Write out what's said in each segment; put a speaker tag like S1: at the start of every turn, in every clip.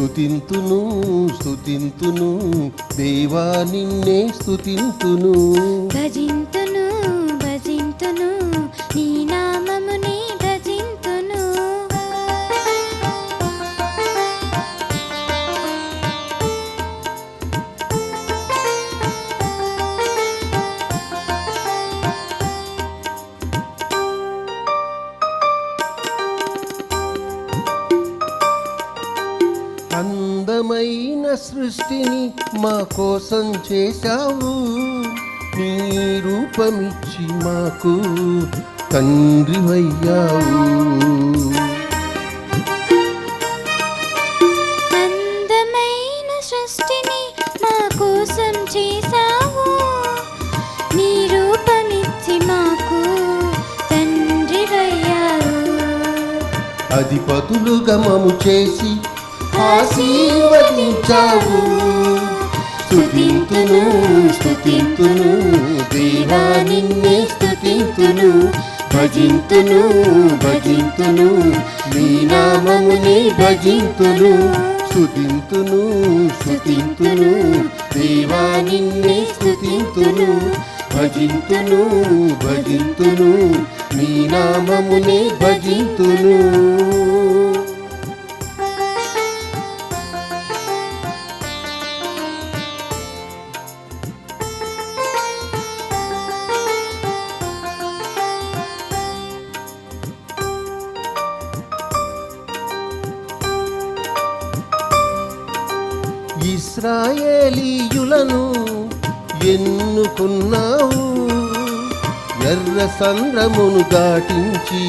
S1: స్తుతింతును స్తుతింతును దేవా నిన్నే స్తుతింతును.
S2: భజింతును భజింతును నీ నామమునే భజింతును.
S1: అందమైన సృష్టిని మా కోసం చేశావు, నీ రూపమిచ్చి మాకు తండ్రివయ్యావు.
S2: అందమైన సృష్టిని మా కోసం చేశావు, నీ రూపమిచ్చి మాకు తండ్రివయ్యావు.
S1: అధిపతులుగా మము చేసి ఆశీర్వదించావు. స్తుతింతును స్తుతింతును దేవా నిన్నే స్తుతింతును. భజింతును భజింతును నీ నామమునే భజింతును. స్తుతింతును స్తుతింతును దేవా నిన్నే స్తుతింతును. భజింతును భజింతును నీ నామమునే భజింతును. ఇశ్రాయేలీయులను ఎన్నుకున్నావు, ఎర్ర సంద్రమును దాటించి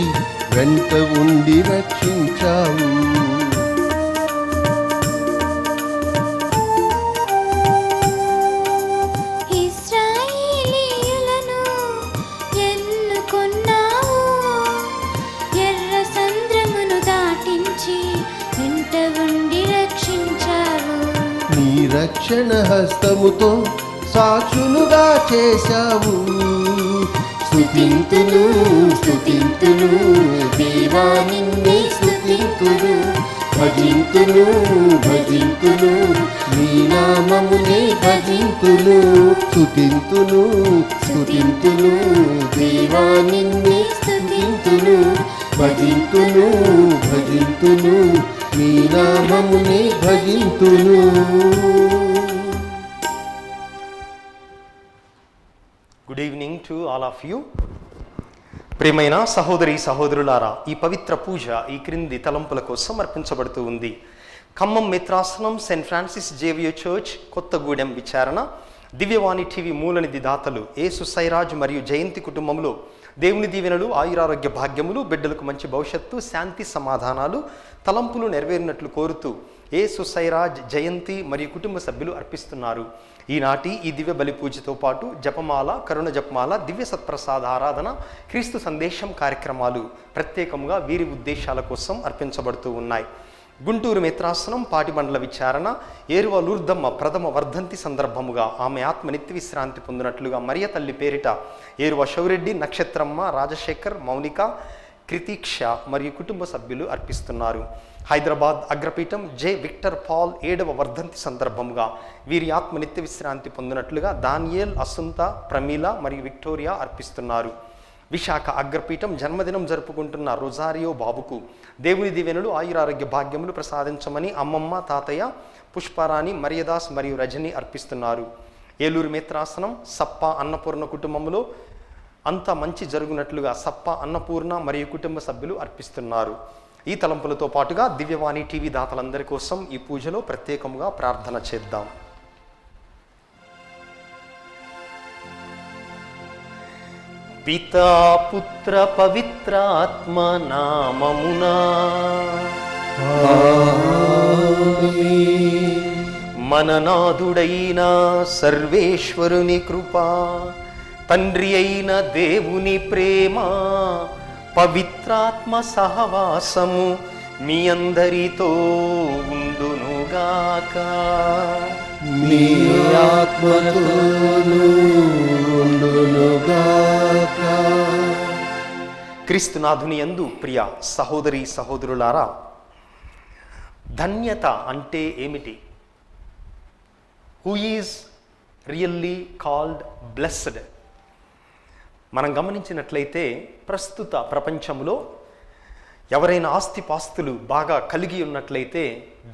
S1: వెంట ఉండి రక్షించావు.
S2: ఇశ్రాయేలీయులను ఎన్నుకున్నావు, ఎర్ర సంద్రమును దాటించి వెంట ఉండి రక్షించావు.
S1: నీ రక్షణ హస్తముతో సాక్షులుగా చేశావు. స్తుతింతును స్తుతింతును దేవా నిన్నే స్తుతింతును. భజింతును భజింతును నీ నామమునే భజింతును. స్తుతింతును స్తుతింతును దేవా నిన్నే స్తుతింతును. భజింతును భజింతును నీ నామమునే భజింతును.
S3: Good evening to all of you. ప్రియమైన సహోదరి సహోదరులారా, ఈ పవిత్ర పూజ ఈ క్రింది తలంపులకు సమర్పించబడుతూ ఉంది. ఖమ్మం మిత్రాసనం Saint Francis Xavier church Kothagudem విచారణ దివ్యవాణి టీవీ మూలనిధి దాతలు యేసు సైరాజ్ మరియు జయంతి కుటుంబంలో దేవుని దీవెనలు, ఆయురారోగ్య భాగ్యములు, బిడ్డలకు మంచి భవిష్యత్తు, శాంతి సమాధానాలు, తలంపులు నెరవేరినట్లు కోరుతూ యేసు సైరాజ్, జయంతి మరియు కుటుంబ సభ్యులు అర్పిస్తున్నారు. ఈనాటి ఈ దివ్య బలి పూజతో పాటు జపమాల, కరుణ జపమాల, దివ్య సత్ప్రసాద ఆరాధన, క్రీస్తు సందేశం కార్యక్రమాలు ప్రత్యేకంగా వీరి ఉద్దేశాల కోసం అర్పించబడుతూ ఉన్నాయి. గుంటూరు మిత్రాసనం పాటిబండ్ల విచారణ ఏరువ లూర్దమ్మ ప్రథమ వర్ధంతి సందర్భముగా ఆమె ఆత్మ నిత్య విశ్రాంతి పొందినట్లుగా మరియ తల్లి పేరిట ఏరువ శౌరెడ్డి, నక్షత్రమ్మ, రాజశేఖర్, మౌనిక, కృతీక్ష మరియు కుటుంబ సభ్యులు అర్పిస్తున్నారు. హైదరాబాద్ అగ్రపీఠం జె విక్టర్ పాల్ 7వ వర్ధంతి సందర్భముగా వీరి ఆత్మ నిత్య విశ్రాంతి పొందినట్లుగా దానియేల్, అసుంత, ప్రమీల మరియు విక్టోరియా అర్పిస్తున్నారు. విశాఖ అగ్రపీఠం జన్మదినం జరుపుకుంటున్న రొజారియో బాబుకు దేవుని దీవెనలు, ఆయురారోగ్య భాగ్యములు ప్రసాదించమని అమ్మమ్మ, తాతయ్య, పుష్పారాణి, మరియదాస్ మరియు రజని అర్పిస్తున్నారు. ఏలూరు మిత్రాసనం సప్ప అన్నపూర్ణ కుటుంబంలో అంత మంచి జరుగునట్లుగా సప్ప అన్నపూర్ణ మరియు కుటుంబ సభ్యులు అర్పిస్తున్నారు. ఈ తలంపులతో పాటుగా దివ్యవాణి టీవీ దాతలందరి కోసం ఈ పూజలో ప్రత్యేకంగా ప్రార్థన చేద్దాం. పితా పుత్ర పవిత్ర ఆత్మ నామమునా మననాథుడైన సర్వేశ్వరుని కృప, తండ్రి అయిన దేవుని ప్రేమ, పవిత్రాత్మ సహవాసము మీ అందరితో ఉండునుగాక.
S1: మీ ఆత్మతోనూ ఉండునుగాక.
S3: క్రీస్తునాథుని యందు ప్రియ సహోదరి సహోదరులారా, ధన్యత అంటే ఏమిటి? Who is really called blessed? మనం గమనించినట్లయితే ప్రస్తుత ప్రపంచంలో ఎవరైనా ఆస్తిపాస్తులు బాగా కలిగి ఉన్నట్లయితే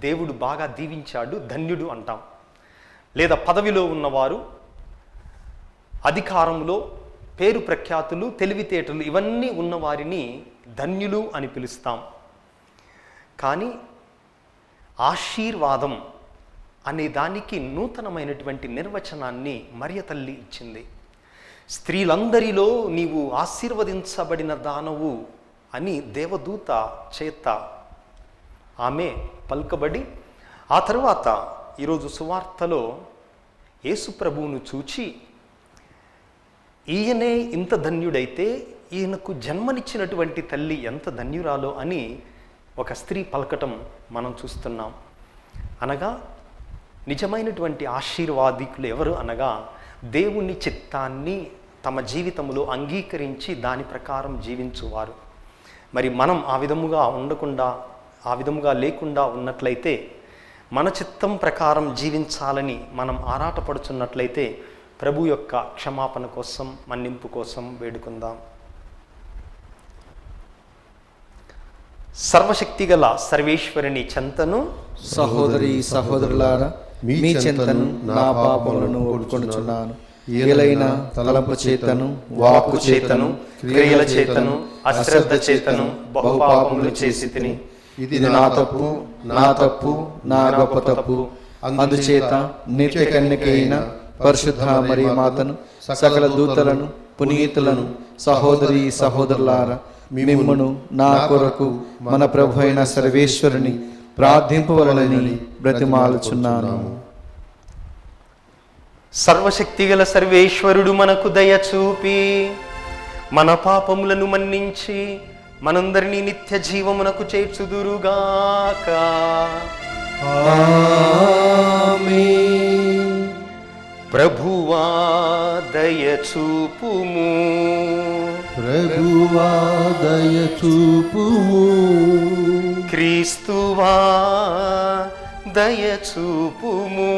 S3: దేవుడు బాగా దీవించాడు, ధన్యుడు అంటాం. లేదా పదవిలో ఉన్నవారు, అధికారంలో పేరు ప్రఖ్యాతులు, తెలివితేటలు ఇవన్నీ ఉన్నవారిని ధన్యులు అని పిలుస్తాం. కానీ ఆశీర్వాదం అనే దానికి నూతనమైనటువంటి నిర్వచనాన్ని మరియ తల్లి ఇచ్చింది. స్త్రీలందరిలో నీవు ఆశీర్వదించబడిన దానవు అని దేవదూత చేత ఆమె పలుకబడి, ఆ తరువాత ఈరోజు సువార్తలో యేసు ప్రభువును చూచి ఈయనే ఇంత ధన్యుడైతే ఈయనకు జన్మనిచ్చినటువంటి తల్లి ఎంత ధన్యురాలో అని ఒక స్త్రీ పలకటం మనం చూస్తున్నాం. అనగా నిజమైనటువంటి ఆశీర్వాదికులు ఎవరు అనగా దేవుని చిత్తాన్ని తమ జీవితంలో అంగీకరించి దాని ప్రకారం జీవించువారు. మరి మనం ఆ విధముగా లేకుండా ఉన్నట్లయితే, మన చిత్తం ప్రకారం జీవించాలని మనం ఆరాటపడుచున్నట్లయితే ప్రభు యొక్క క్షమాపణ కోసం, మన్నింపు కోసం వేడుకుందాం. సర్వశక్తిగల సర్వేశ్వరుని చెంతను
S4: సహోదరి సహోదరులారా, మీ చెంతను నా పాపములను ఒప్పుకొనుచున్నాను. ఏలైనా తలంపు చేతను, వాక్కు చేతను,
S3: క్రియల చేతను, అశ్రద్ధ చేతను బహుపాపములు చేసి తిని,
S4: ఇది నా తప్పు, నా గొప్ప తప్పు. అందుచేత నిత్య కన్యకైన పరిశుద్ధ మరియ మాతను, సకల దూతలను, పునీతులను, సహోదరి సహోదరులారా, మిమ్మును నా కొరకు మన ప్రభు అయిన సర్వేశ్వరుని ప్రార్థింపవలనని బ్రతిమాలుచున్నాను.
S3: సర్వశక్తిగల సర్వేశ్వరుడు మనకు దయ చూపి మన పాపములను మన్నించి మనందరినీ నిత్య జీవమునకు చేర్చుదురుగాక.
S1: ఆమేన్.
S3: ప్రభువా దయ చూపుము,
S1: ప్రభువా దయ చూపుము,
S3: క్రీస్తువా దయ చూపుము,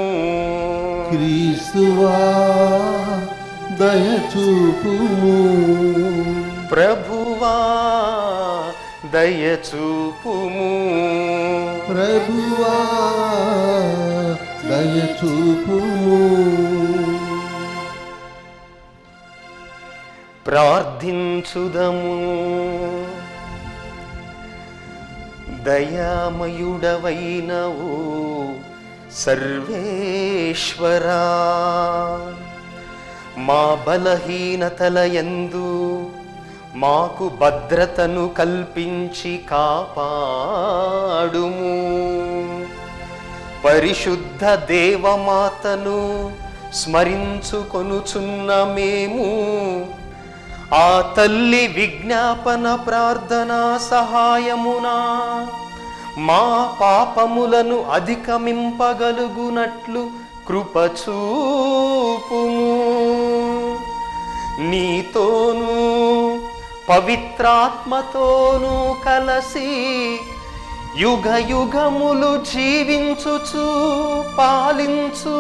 S1: క్రీస్తువా దయ చూపుము,
S3: ప్రభువా దయ చూపుము,
S1: ప్రభువా దయ చూపుము.
S3: ప్రార్థించుదము. దయామయుడవైనవు సర్వేశ్వరా, మా బలహీనతలయందు మాకు భద్రతను కల్పించి కాపాడుము. పరిశుద్ధ దేవమాతను స్మరించుకొనుచున్న మేము ఆ తల్లి విజ్ఞాపన ప్రార్థనా సహాయమున మా పాపములను అధిగమింపగలుగునట్లు కృపచూపుము. నీతోనూ పవిత్రాత్మతోనూ కలసి యుగ యుగములు జీవించుచు పాలించు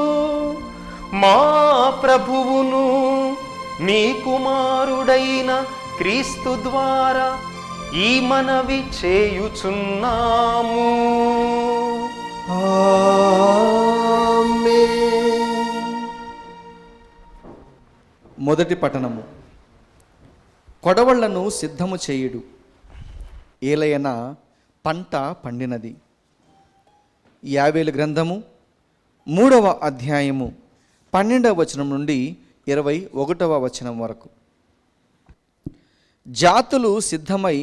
S3: మా ప్రభువును మీ కుమారుడైన క్రీస్తు ద్వారా ఈ మనవి చేయుచున్నాము.
S1: ఆమేన్.
S4: మొదటి పఠనము. కొడవళ్లను సిద్ధము చేయుడు, ఏలయన పంట పండినది. యావేలు గ్రంథము 3వ అధ్యాయము 12వ వచనం నుండి 21వ వచనం వరకు. జాతులు సిద్ధమై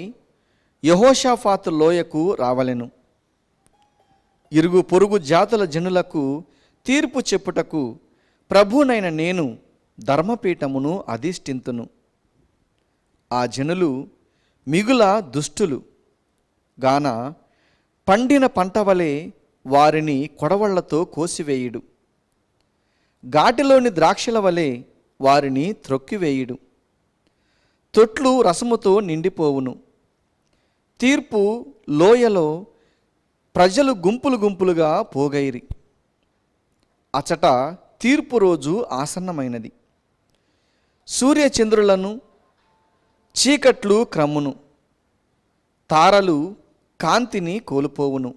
S4: యెహోషాఫాతు లోయకు రావలెను. ఇరుగు పొరుగు జాతుల జనులకు తీర్పు చెప్పుటకు ప్రభునైన నేను ధర్మపీఠమును అధిష్ఠింతును. ఆ జనులు మిగుల దుష్టులు గాన పండిన పంట వలె వారిని కొడవళ్లతో కోసివేయుడు. ఘాటిలోని ద్రాక్షల వలె వారిని త్రొక్కివేయుడు. తొట్లు రసముతో నిండిపోవును. తీర్పు లోయలో ప్రజలు గుంపులు గుంపులుగా పోగైరి. అచట తీర్పు రోజు ఆసన్నమైనది. సూర్యచంద్రులను చీకట్లు క్రమ్మును, తారలు కాంతిని కోల్పోవును.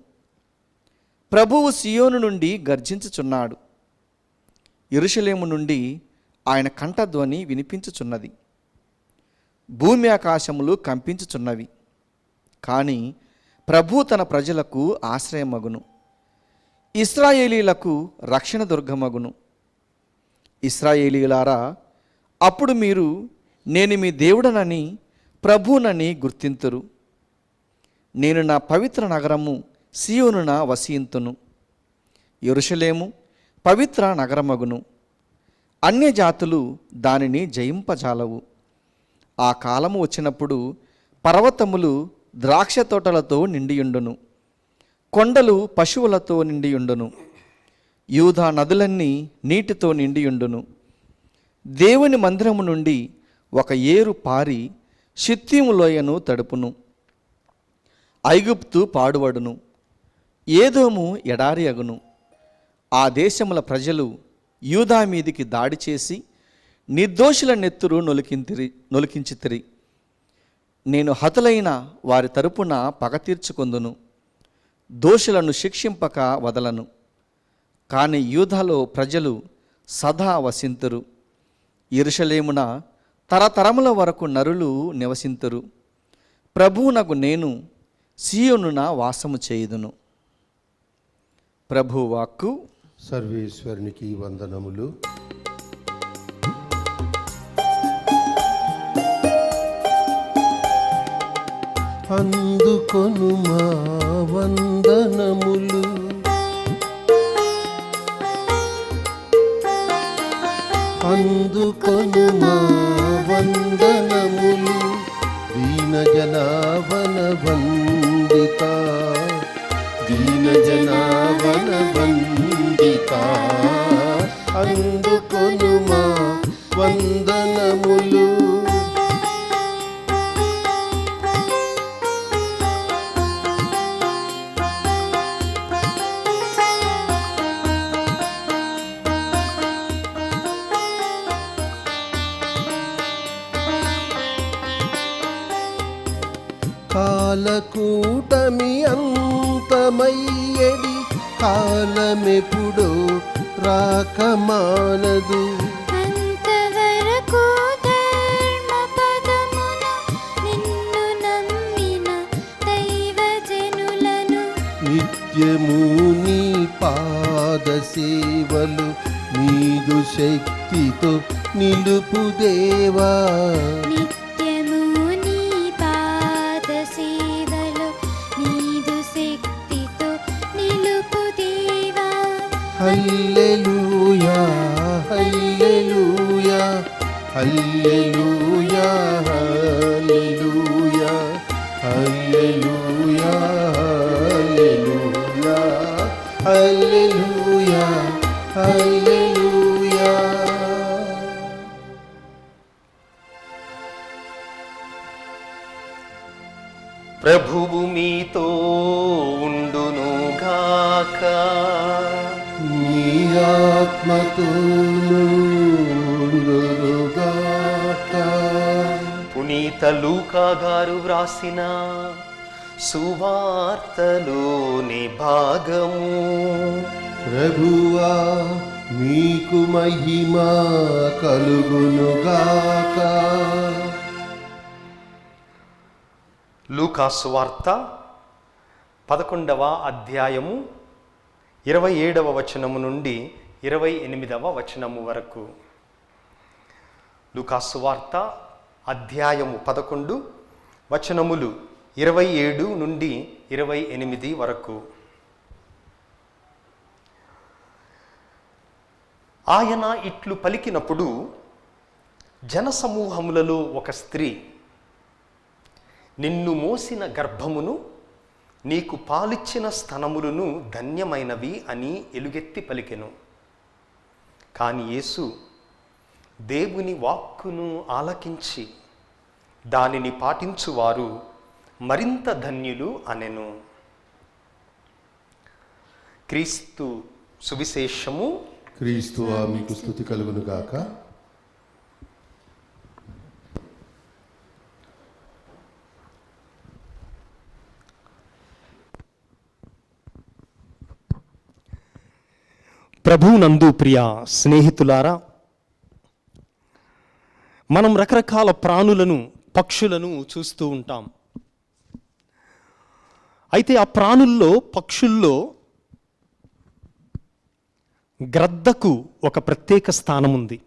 S4: ప్రభువు సియోను నుండి గర్జించుచున్నాడు, యెరూషలేము నుండి ఆయన కంఠధ్వని వినిపించుచున్నది. భూమి ఆకాశములు కంపించుచున్నవి, కానీ ప్రభు తన ప్రజలకు ఆశ్రయమగును, ఇశ్రాయేలీలకు రక్షణ దుర్గమగును. ఇశ్రాయేలీలారా, అప్పుడు మీరు నేను మీ దేవుడనని ప్రభువునని గుర్తింతురు. నేను నా పవిత్ర నగరము సియోనున వసింతును, యెరూషలేము పవిత్ర నగరమగును. అన్యజాతులు దానిని జయింపజాలవు. ఆ కాలము వచ్చినప్పుడు పర్వతములు ద్రాక్ష తోటలతో నిండియుండును, కొండలు పశువులతో నిండియుండును, యూదా నదులన్నీ నీటితో నిండియుండును. దేవుని మందిరము నుండి ఒక ఏరు పారి షిత్తీము లోయను తడుపును. ఐగుప్తు పాడుబడును, ఏదోము ఎడారి అగును. ఆ దేశముల ప్రజలు యూదా మీదికి దాడి చేసి నిర్దోషుల నెత్తురు నొలికించితిరి. నేను హతులైన వారి తరపున పగ తీర్చుకొందును, దోషులను శిక్షింపక వదలను. కానీ యూదాలో ప్రజలు సదా వసింతురు, యెరూషలేమున తరతరముల వరకు నరులు నివసింతురు. ప్రభువునగు నేను సియోనున వాసము చేయుదును. ప్రభు వాక్కు.
S1: సర్వేశ్వరునికి వందనములు. అందుకొను మా వందనములు, అందుకొను మా వందనములు. దీన జనావన వందిత, దీన జనావన వందిత, అందుకొను మా వందనములు. కాలకూటమి అంతమయ్యడి, కాలమెప్పుడో రాకమానదు.
S2: అంతవరకు ధర్మ పదమున నిన్ను నమ్మిన దైవజనులను
S1: నిత్యము నీ పాద సేవలు నీదు శక్తితో నిలుపు దేవా.
S2: నిత్యము నీ పాద సేవలో నీదు శక్తితో నిలుపు దేవా.
S1: హల్లెలూయా హల్లెలూయా హల్లెలూయా హల్లెలూయా హల్లెలూయా హల్లెలూయా హల్లెలూయా హల్లెలూయా.
S3: ప్రభువు మీతో ఉండునుగాక.
S1: నీ ఆత్మతోను ఉండునుగాక.
S3: పునీత లూకా గారు వ్రాసిన సువార్తలోని భాగము.
S1: ప్రభువా మీకు మహిమ కలుగునుగాక.
S3: లూకా సువార్త 11వ అధ్యాయము 27వ వచనము నుండి 28వ వచనము వరకు. లూకా సువార్త అధ్యాయము 11 వచనములు 27 నుండి 28 వరకు. ఆయన ఇట్లు పలికినప్పుడు జనసమూహములలో ఒక స్త్రీ, నిన్ను మోసిన గర్భమును నీకు పాలిచ్చిన స్తనములను ధన్యమైనవి అని ఎలుగెత్తి పలికెను. కాని యేసు దేవుని వాక్కును ఆలకించి దానిని పాటించువారు మరింత ధన్యులు అనెను. క్రీస్తు సువిశేషము.
S1: క్రీస్తువా మీకు స్తుతి కలుగును గాక.
S3: ప్రభువునందు ప్రియ స్నేహితులారా, మనం రకరకాల ప్రాణులను, పక్షులను చూస్తూ ఉంటాం. అయితే ఆ ప్రాణుల్లో, పక్షుల్లో గ్రద్దకు ఒక ప్రత్యేక స్థానం ఉంది.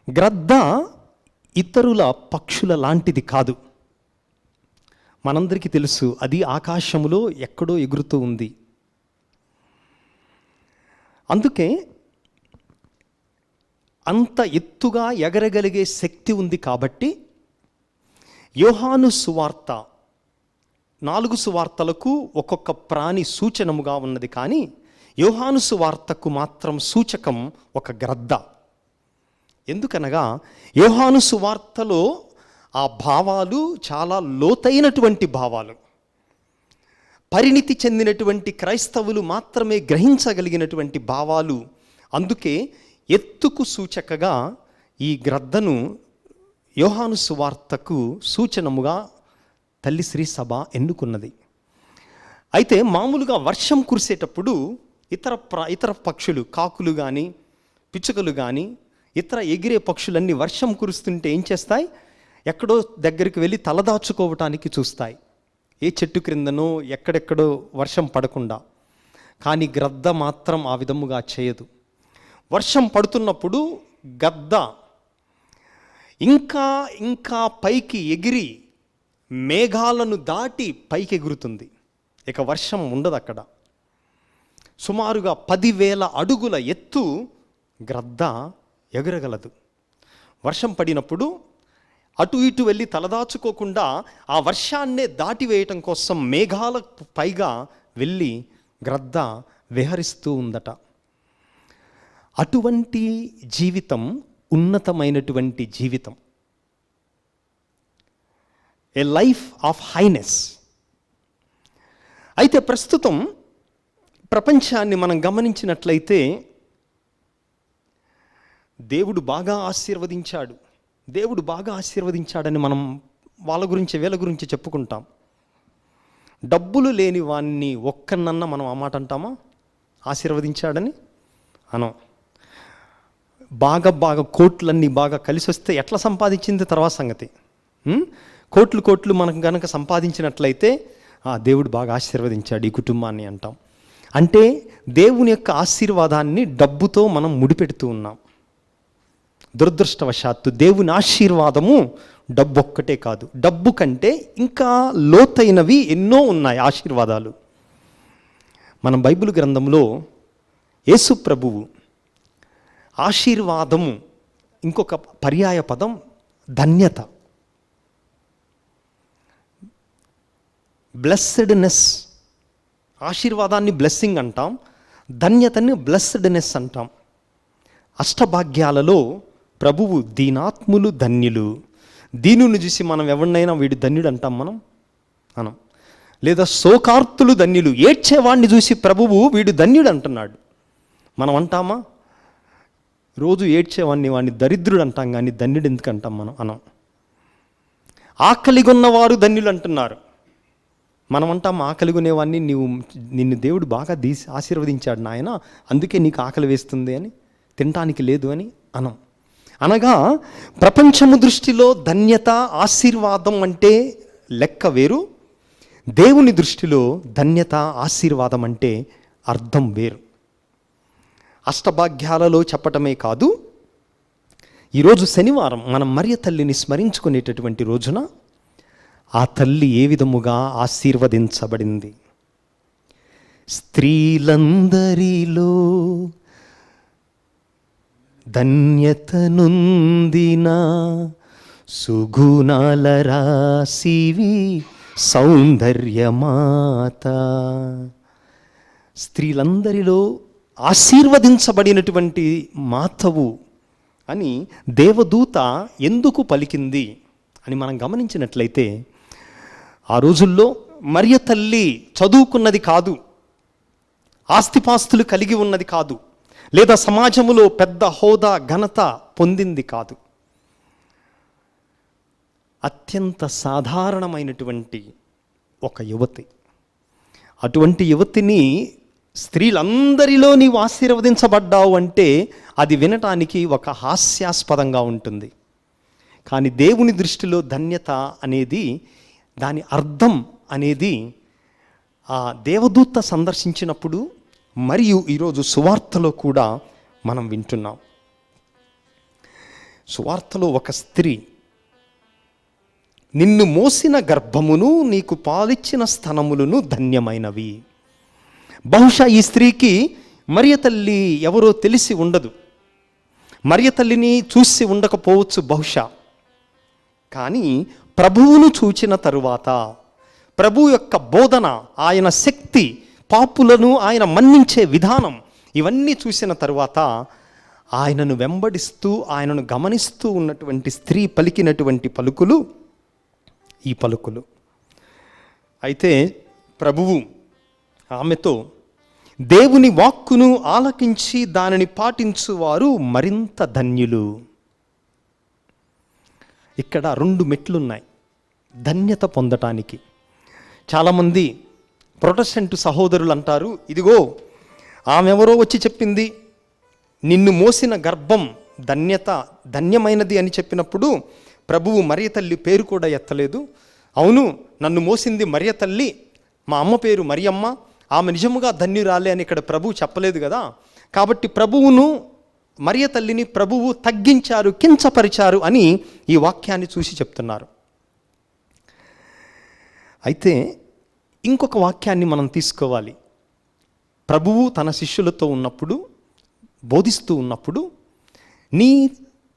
S3: గ్రద్ద ఇతరుల పక్షుల లాంటిది కాదు. మనందరికీ తెలుసు, అది ఆకాశములో ఎక్కడో ఎగురుతూ ఉంది. అందుకే అంత ఎత్తుగా ఎగరగలిగే శక్తి ఉంది. కాబట్టి యోహాను సువార్త 4 సువార్తలకు ఒక్కొక్క ప్రాణి సూచనముగా ఉన్నది, కానీ యోహాను సువార్తకు మాత్రం సూచకం ఒక గ్రద్ద. ఎందుకనగా యోహాను సువార్తలో ఆ భావాలు చాలా లోతైనటువంటి భావాలు, పరిణితి చెందినటువంటి క్రైస్తవులు మాత్రమే గ్రహించగలిగినటువంటి భావాలు. అందుకే ఎత్తుకు సూచకగా ఈ గ్రద్దను యోహాను సువార్తకు సూచనముగా తల్లి శ్రీ సభ ఎన్నుకున్నది. అయితే మామూలుగా వర్షం కురిసేటప్పుడు ఇతర పక్షులు, కాకులు కానీ, పిచ్చుకలు కానీ, ఇతర ఎగిరే పక్షులన్నీ వర్షం కురుస్తుంటే ఏం చేస్తాయి? ఎక్కడో దగ్గరికి వెళ్ళి తలదాచుకోవటానికి చూస్తాయి, ఏ చెట్టు క్రిందనో ఎక్కడెక్కడో వర్షం పడకుండా. కానీ గ్రద్ద మాత్రం ఆ విధముగా చేయదు. వర్షం పడుతున్నప్పుడు గద్ద ఇంకా ఇంకా పైకి ఎగిరి మేఘాలను దాటి పైకి ఎగురుతుంది. ఇక వర్షం ఉండదు అక్కడ. సుమారుగా 10,000 అడుగుల ఎత్తు గ్రద్ద ఎగరగలదు. వర్షం పడినప్పుడు అటు ఇటు వెళ్ళి తలదాచుకోకుండా ఆ వర్షాన్నే దాటివేయటం కోసం మేఘాల పైగా వెళ్ళి గ్రద్ద విహరిస్తూ ఉందట. అటువంటి జీవితం ఉన్నతమైనటువంటి జీవితం, ఏ లైఫ్ ఆఫ్ హైనెస్. అయితే ప్రస్తుతం ప్రపంచాన్ని మనం గమనించినట్లయితే దేవుడు బాగా ఆశీర్వదించాడని మనం వాళ్ళ గురించి వీళ్ళ గురించి చెప్పుకుంటాం. డబ్బులు లేని వాణ్ణి ఒక్కనన్నా మనం ఆ మాట అంటామా? ఆశీర్వదించాడని అనం. బాగా కోట్లన్నీ బాగా కలిసి వస్తే ఎట్లా సంపాదించింది తర్వాత సంగతి. కోట్లు మనకు కనుక సంపాదించినట్లయితే దేవుడు బాగా ఆశీర్వదించాడు ఈ కుటుంబాన్ని అంటాం. అంటే దేవుని యొక్క ఆశీర్వాదాన్ని డబ్బుతో మనం ముడిపెడుతూ ఉన్నాం. దురదృష్టవశాత్తు దేవుని ఆశీర్వాదము డబ్బు ఒక్కటే కాదు, డబ్బు కంటే ఇంకా లోతైనవి ఎన్నో ఉన్నాయి ఆశీర్వాదాలు. మన బైబిల్ గ్రంథంలో యేసు ప్రభువు ఆశీర్వాదము ఇంకొక పర్యాయ పదం ధన్యత, బ్లెస్సెడ్నెస్. ఆశీర్వాదాన్ని బ్లెస్సింగ్ అంటాం, ధన్యతని బ్లెస్సెడ్నెస్ అంటాం. అష్టభాగ్యాలలో ప్రభువు దీనాత్ములు ధన్యులు. దీనుని చూసి మనం ఎవరినైనా వీడు ధన్యుడు అంటాం మనం. లేదా శోకార్తులు ధన్యులు, ఏడ్చేవాడిని చూసి ప్రభువు వీడు ధన్యుడు అంటున్నాడు. మనం అంటామా? రోజు వాడిని దరిద్రుడు అంటాం, కానీ ధన్యుడు ఎందుకు అంటాం మనం? ఆకలిగొన్నవారు ధన్యులు అంటున్నారు. మనం అంటాం ఆకలిగొనేవాడిని నిన్ను దేవుడు బాగా ఆశీర్వదించాడు నాయన, అందుకే నీకు ఆకలి వేస్తుంది అని, తినటానికి లేదు అని అనగా ప్రపంచము దృష్టిలో ధన్యత, ఆశీర్వాదం అంటే లెక్క వేరు. దేవుని దృష్టిలో ధన్యత, ఆశీర్వాదం అంటే అర్థం వేరు. అష్టభాగ్యాలలో చెప్పటమే కాదు, ఈరోజు శనివారం మనం మరియ తల్లిని స్మరించుకునేటటువంటి రోజున ఆ తల్లి ఏ విధముగా ఆశీర్వదించబడింది. స్త్రీలందరిలో ధన్యతనుందిన సుగుణాల రాశివి సౌందర్యమాత. స్త్రీలందరిలో ఆశీర్వదించబడినటువంటి మాతవు అని దేవదూత ఎందుకు పలికింది అని మనం గమనించినట్లయితే, ఆ రోజుల్లో మరియ తల్లి చదువుకున్నది కాదు, ఆస్తిపాస్తులు కలిగి ఉన్నది కాదు, లేదా సమాజంలో పెద్ద హోదా ఘనత పొందింది కాదు. అత్యంత సాధారణమైనటువంటి ఒక యువతి. అటువంటి యువతిని స్త్రీలందరిలో నీవు ఆశీర్వదించబడ్డావు అంటే అది వినటానికి ఒక హాస్యాస్పదంగా ఉంటుంది. కానీ దేవుని దృష్టిలో ధన్యత అనేది, దాని అర్థం అనేది ఆ దేవదూత సందర్శించినప్పుడు మరియు ఈరోజు సువార్తలో కూడా మనం వింటున్నాం. సువార్తలో ఒక స్త్రీ, నిన్ను మోసిన గర్భమును నీకు పాలిచ్చిన స్తనములను ధన్యమైనవి. బహుశా ఈ స్త్రీకి మరియ తల్లి ఎవరో తెలిసి ఉండదు, మరియ తల్లిని చూసి ఉండకపోవచ్చు బహుశా. కానీ ప్రభువును చూచిన తరువాత, ప్రభు యొక్క బోధన, ఆయన శక్తి, పాపులను ఆయన మన్నించే విధానం, ఇవన్నీ చూసిన తరువాత ఆయనను వెంబడిస్తూ, ఆయనను గమనిస్తూ ఉన్నటువంటి స్త్రీ పలికినటువంటి పలుకులు ఈ పలుకులు. అయితే ప్రభువు ఆమెతో, దేవుని వాక్కును ఆలకించి దానిని పాటించువారు మరింత ధన్యులు. ఇక్కడ 2 మెట్లున్నాయి ధన్యత పొందటానికి. చాలామంది ప్రొటెస్టెంట్ సహోదరులు అంటారు, ఇదిగో ఆమెవరో వచ్చి చెప్పింది, నిన్ను మోసిన గర్భం ధన్యమైనది అని చెప్పినప్పుడు ప్రభువు మరియ తల్లి పేరు కూడా ఎత్తలేదు. అవును, నన్ను మోసింది మరియ తల్లి, మా అమ్మ పేరు మరియమ్మ, ఆమె నిజముగా ధన్యురాలే అని ఇక్కడ ప్రభువు చెప్పలేదు కదా. కాబట్టి ప్రభువును, మరియ తల్లిని ప్రభువు తగ్గించారు, కించపరిచారు అని ఈ వాక్యాన్ని చూసి చెప్తున్నారు. అయితే ఇంకొక వాక్యాన్ని మనం తీసుకోవాలి. ప్రభువు తన శిష్యులతో ఉన్నప్పుడు, బోధిస్తూ ఉన్నప్పుడు, నీ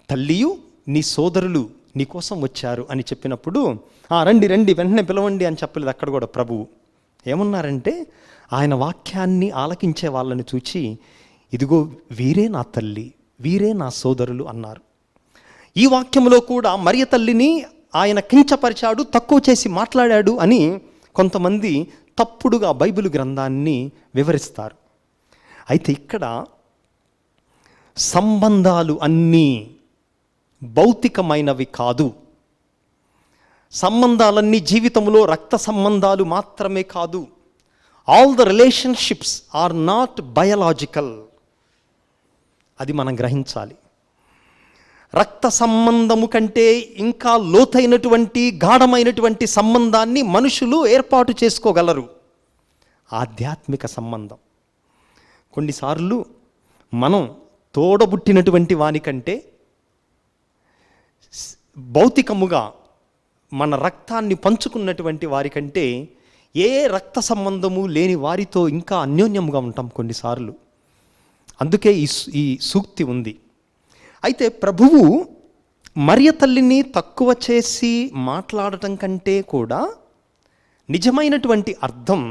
S3: తల్లియు నీ సోదరులు నీ కోసం వచ్చారు అని చెప్పినప్పుడు, రండి రండి వెంటనే పిలవండి అని చెప్పలేదు. అక్కడ కూడా ప్రభువు ఏమన్నారంటే, ఆయన వాక్యాన్ని ఆలకించే వాళ్ళని చూచి, ఇదిగో వీరే నా తల్లి, వీరే నా సోదరులు అన్నారు. ఈ వాక్యంలో కూడా మరియ తల్లిని ఆయన కించపరిచాడు, తక్కువ చేసి మాట్లాడాడు అని కొంతమంది తప్పుడుగా బైబిల్ గ్రంథాన్ని వివరిస్తారు. అయితే ఇక్కడ సంబంధాలు అన్నీ భౌతికమైనవి కాదు. సంబంధాలన్నీ జీవితంలో రక్త సంబంధాలు మాత్రమే కాదు. All the relationships are not biological. అది మనం గ్రహించాలి. రక్త సంబంధము కంటే ఇంకా లోతైనటువంటి, గాఢమైనటువంటి సంబంధాన్ని మనుషులు ఏర్పాటు చేసుకోగలరు. ఆధ్యాత్మిక సంబంధం. కొన్నిసార్లు మనం తోడబుట్టినటువంటి వానికంటే భౌతికముగా మన రక్తాన్ని పంచుకున్నటువంటి వారికంటే ఏ రక్త సంబంధము లేని వారితో ఇంకా అన్యోన్యంగా ఉంటాం కొన్నిసార్లు. అందుకే ఈ సూక్తి ఉంది. అయితే ప్రభువు మరియ తల్లిని తక్కువ చేసి మాట్లాడటం కంటే కూడా నిజమైనటువంటి అర్థం,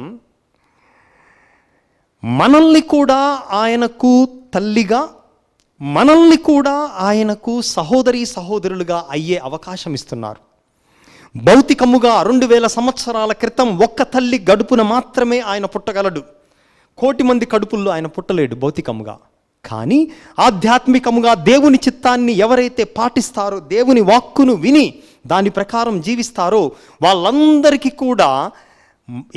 S3: మనల్ని కూడా ఆయనకు తల్లిగా, మనల్ని కూడా ఆయనకు సహోదరులుగా అయ్యే అవకాశం ఇస్తున్నారు. భౌతికముగా 2000 సంవత్సరాల క్రితం ఒక్క తల్లి గడుపున మాత్రమే ఆయన పుట్టగలడు. 1,000,000 మంది కడుపుల్లో ఆయన పుట్టలేడు భౌతికముగా. కానీ ఆధ్యాత్మికముగా దేవుని చిత్తాన్ని ఎవరైతే పాటిస్తారో, దేవుని వాక్కును విని దాని ప్రకారం జీవిస్తారో, వాళ్ళందరికీ కూడా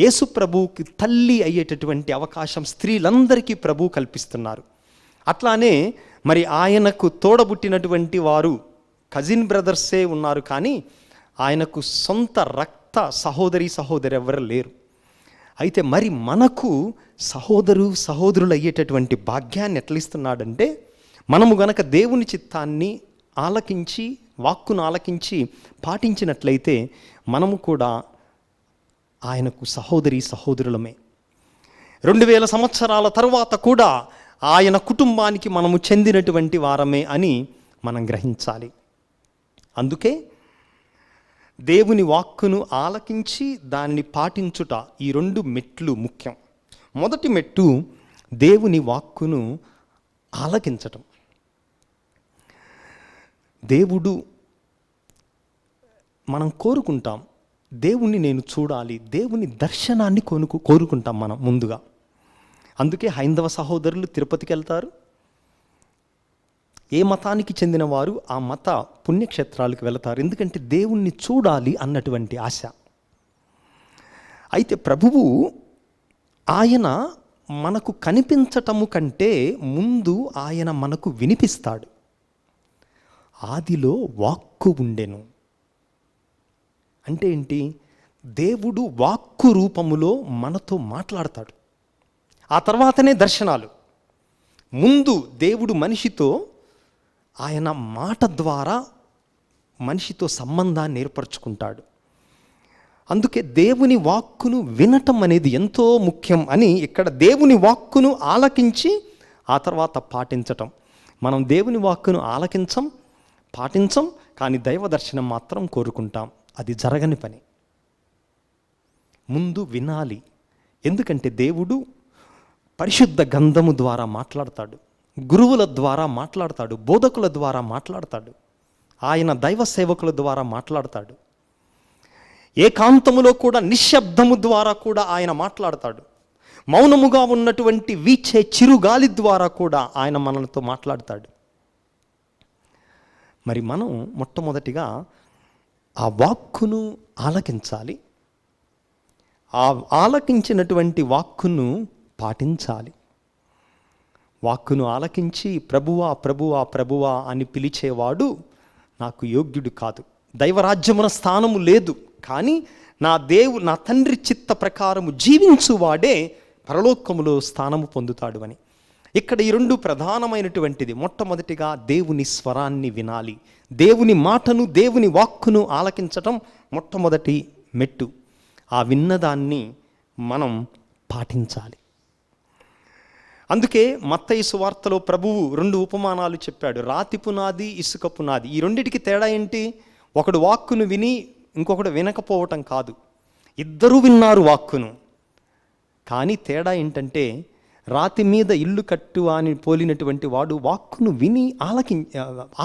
S3: యేసు ప్రభువుకి తల్లి అయ్యేటటువంటి అవకాశం స్త్రీలందరికీ ప్రభువు కల్పిస్తున్నారు. అట్లానే మరి ఆయనకు తోడబుట్టినటువంటి వారు కజిన్ బ్రదర్సే ఉన్నారు, కానీ ఆయనకు సొంత రక్త సహోదరు ఎవరు లేరు. అయితే మరి మనకు సహోదరులు అయ్యేటటువంటి భాగ్యాన్ని ఎట్లా ఇస్తున్నాడంటే, మనము గనక దేవుని చిత్తాన్ని ఆలకించి, వాక్కును ఆలకించి పాటించినట్లయితే మనము కూడా ఆయనకు సహోదరులమే. 2000 సంవత్సరాల తరువాత కూడా ఆయన కుటుంబానికి మనము చెందినటువంటి వారమే అని మనం గ్రహించాలి. అందుకే దేవుని వాక్కును ఆలకించి దానిని పాటించుట, ఈ 2 మెట్లు ముఖ్యం. మొదటి మెట్టు దేవుని వాక్కును ఆలకించటం. దేవుడు, మనం కోరుకుంటాం, దేవుణ్ణి నేను చూడాలి, దేవుని దర్శనాన్ని కోరుకుంటాం మనం ముందుగా. అందుకే హైందవ సహోదరులు తిరుపతికి వెళ్తారు. ఏ మతానికి చెందిన వారు ఆ మత పుణ్యక్షేత్రాలకు వెళతారు, ఎందుకంటే దేవుణ్ణి చూడాలి అన్నటువంటి ఆశ. అయితే ప్రభువు ఆయన మనకు కనిపించటము కంటే ముందు ఆయన మనకు వినిపిస్తాడు. ఆదిలో వాక్కు ఉండెను అంటే ఏంటి? దేవుడు వాక్కు రూపములో మనతో మాట్లాడతాడు. ఆ తర్వాతనే దర్శనాలు. ముందు దేవుడు మనిషితో ఆయన మాట ద్వారా మనిషితో సంబంధాన్ని ఏర్పరచుకుంటాడు. అందుకే దేవుని వాక్కును వినటం అనేది ఎంతో ముఖ్యం అని ఇక్కడ దేవుని వాక్కును ఆలకించి ఆ తర్వాత పాటించటం. మనం దేవుని వాక్కును ఆలకించం, పాటించం, కానీ దైవ దర్శనం మాత్రం కోరుకుంటాం. అది జరగని పని. ముందు వినాలి, ఎందుకంటే దేవుడు పరిశుద్ధ గంధము ద్వారా మాట్లాడతాడు, గురువుల ద్వారా మాట్లాడతాడు, బోధకుల ద్వారా మాట్లాడతాడు, ఆయన దైవ సేవకుల ద్వారా మాట్లాడతాడు, ఏకాంతములో కూడా నిశ్శబ్దము ద్వారా కూడా ఆయన మాట్లాడతాడు, మౌనముగా ఉన్నటువంటి వీచే చిరుగాలి ద్వారా కూడా ఆయన మనలతో మాట్లాడతాడు. మరి మనం మొట్టమొదటిగా ఆ వాక్కును ఆలకించాలి. ఆ ఆలకించినటువంటి వాక్కును పాటించాలి. వాక్కును ఆలకించి ప్రభువా ప్రభువా ప్రభువా అని పిలిచేవాడు నాకు యోగ్యుడు కాదు, దైవరాజ్యమున స్థానము లేదు, కానీ నా తండ్రి చిత్త ప్రకారము జీవించువాడే పరలోకములో స్థానము పొందుతాడు అని. ఇక్కడ ఈ రెండు ప్రధానమైనటువంటిది. మొట్టమొదటిగా దేవుని స్వరాన్ని వినాలి, దేవుని మాటను, దేవుని వాక్కును ఆలకించటం మొట్టమొదటి మెట్టు. ఆ విన్నదాన్ని మనం పాటించాలి. అందుకే మత్తయి సువార్తలో ప్రభువు 2 ఉపమానాలు చెప్పాడు. రాతి పునాది, ఇసుక పునాది. ఈ రెండిటికి తేడా ఏంటి? ఒకడు వాక్కును విని ఇంకొకడు వినకపోవటం కాదు. ఇద్దరూ విన్నారు వాక్కును, కానీ తేడా ఏంటంటే రాతి మీద ఇల్లు కట్టు అని పోలినటువంటి వాడు వాక్కును విని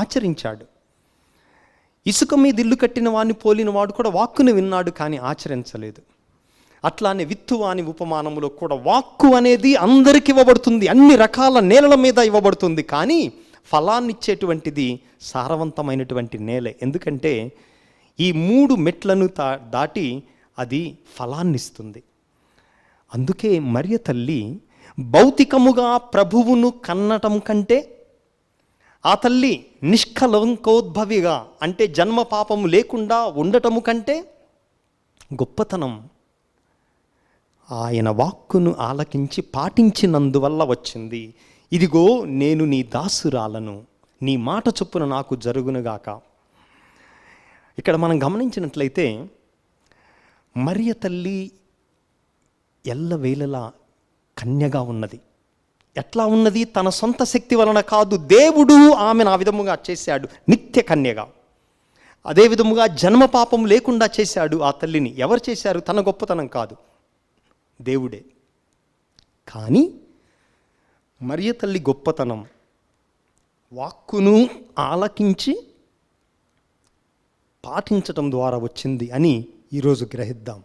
S3: ఆచరించాడు. ఇసుక మీద ఇల్లు కట్టిన వాడిని పోలిన వాడు కూడా వాక్కును విన్నాడు, కానీ ఆచరించలేదు. అట్లానే విత్తువాని ఉపమానములో కూడా వాక్కు అనేది అందరికి ఇవ్వబడుతుంది, అన్ని రకాల నేలల మీద ఇవ్వబడుతుంది, కానీ ఫలాన్ని ఇచ్చేటువంటిది సారవంతమైనటువంటి నేలే. ఎందుకంటే ఈ 3 మెట్లను దాటి అది ఫలాన్నిస్తుంది. అందుకే మరియ తల్లి భౌతికముగా ప్రభువును కన్నటం కంటే ఆ తల్లి నిష్కలంకోద్భవిగా అంటే జన్మ పాపము లేకుండా ఉండటము కంటే గొప్పతనం ఆయన వాక్కును ఆలకించి పాటించినందువల్ల వచ్చింది. ఇదిగో నేను నీ దాసురాలను, నీ మాట చొప్పున నాకు జరుగునుగాక. ఇక్కడ మనం గమనించినట్లయితే మరియ తల్లి ఎల్లవేళలా కన్యగా ఉన్నది. ఎట్లా ఉన్నది? తన సొంత శక్తి వలన కాదు, దేవుడు ఆమెను ఆ విధముగా చేశాడు నిత్య కన్యగా. అదే విధముగా జన్మ పాపం లేకుండా చేశాడు ఆ తల్లిని. ఎవరు చేశారు? తన గొప్పతనం కాదు, దేవుడే. కానీ మరియ తల్లి గొప్పతనం వాక్కును ఆలకించి పాటించటం ద్వారా వచ్చింది అని ఈరోజు గ్రహిద్దాం.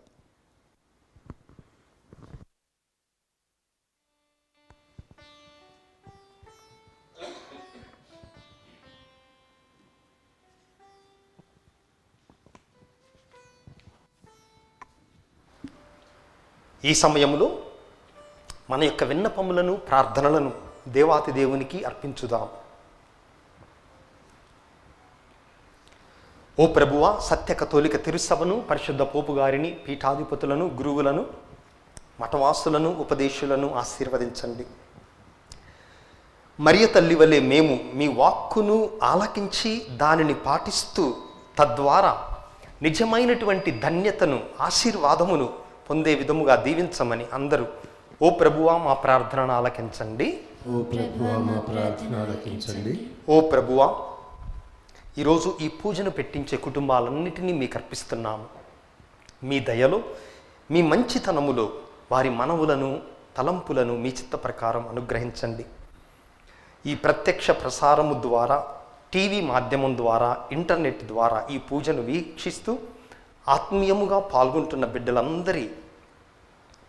S3: ఈ సమయంలో మన యొక్క విన్నపములను, ప్రార్థనలను దేవాతి దేవునికి అర్పించుదాం. ఓ ప్రభువా, సత్య కథోలిక తిరుసభను, పరిశుద్ధ పోపు గారిని, పీఠాధిపతులను, గురువులను, మఠవాసులను, ఉపదేశులను ఆశీర్వదించండి. మరియ తల్లి వలె మేము మీ వాక్కును ఆలకించి దానిని పాటిస్తూ తద్వారా నిజమైనటువంటి ధన్యతను, ఆశీర్వాదమును పొందే విధముగా దీవించమని అందరూ ఓ ప్రభువా మా ప్రార్థనను ఆలకించండి.
S1: ఓ ప్రభువా మా ప్రార్థన ఆలకించండి.
S3: ఓ ప్రభువా, ఈరోజు ఈ పూజను పెట్టించే కుటుంబాలన్నిటినీ మీకు అర్పిస్తున్నాము. మీ దయలో, మీ మంచితనములో వారి మనవులను, తలంపులను మీ చిత్త ప్రకారం అనుగ్రహించండి. ఈ ప్రత్యక్ష ప్రసారము ద్వారా, టీవీ మాధ్యమం ద్వారా, ఇంటర్నెట్ ద్వారా ఈ పూజను వీక్షిస్తూ ఆత్మీయముగా పాల్గొంటున్న బిడ్డలందరి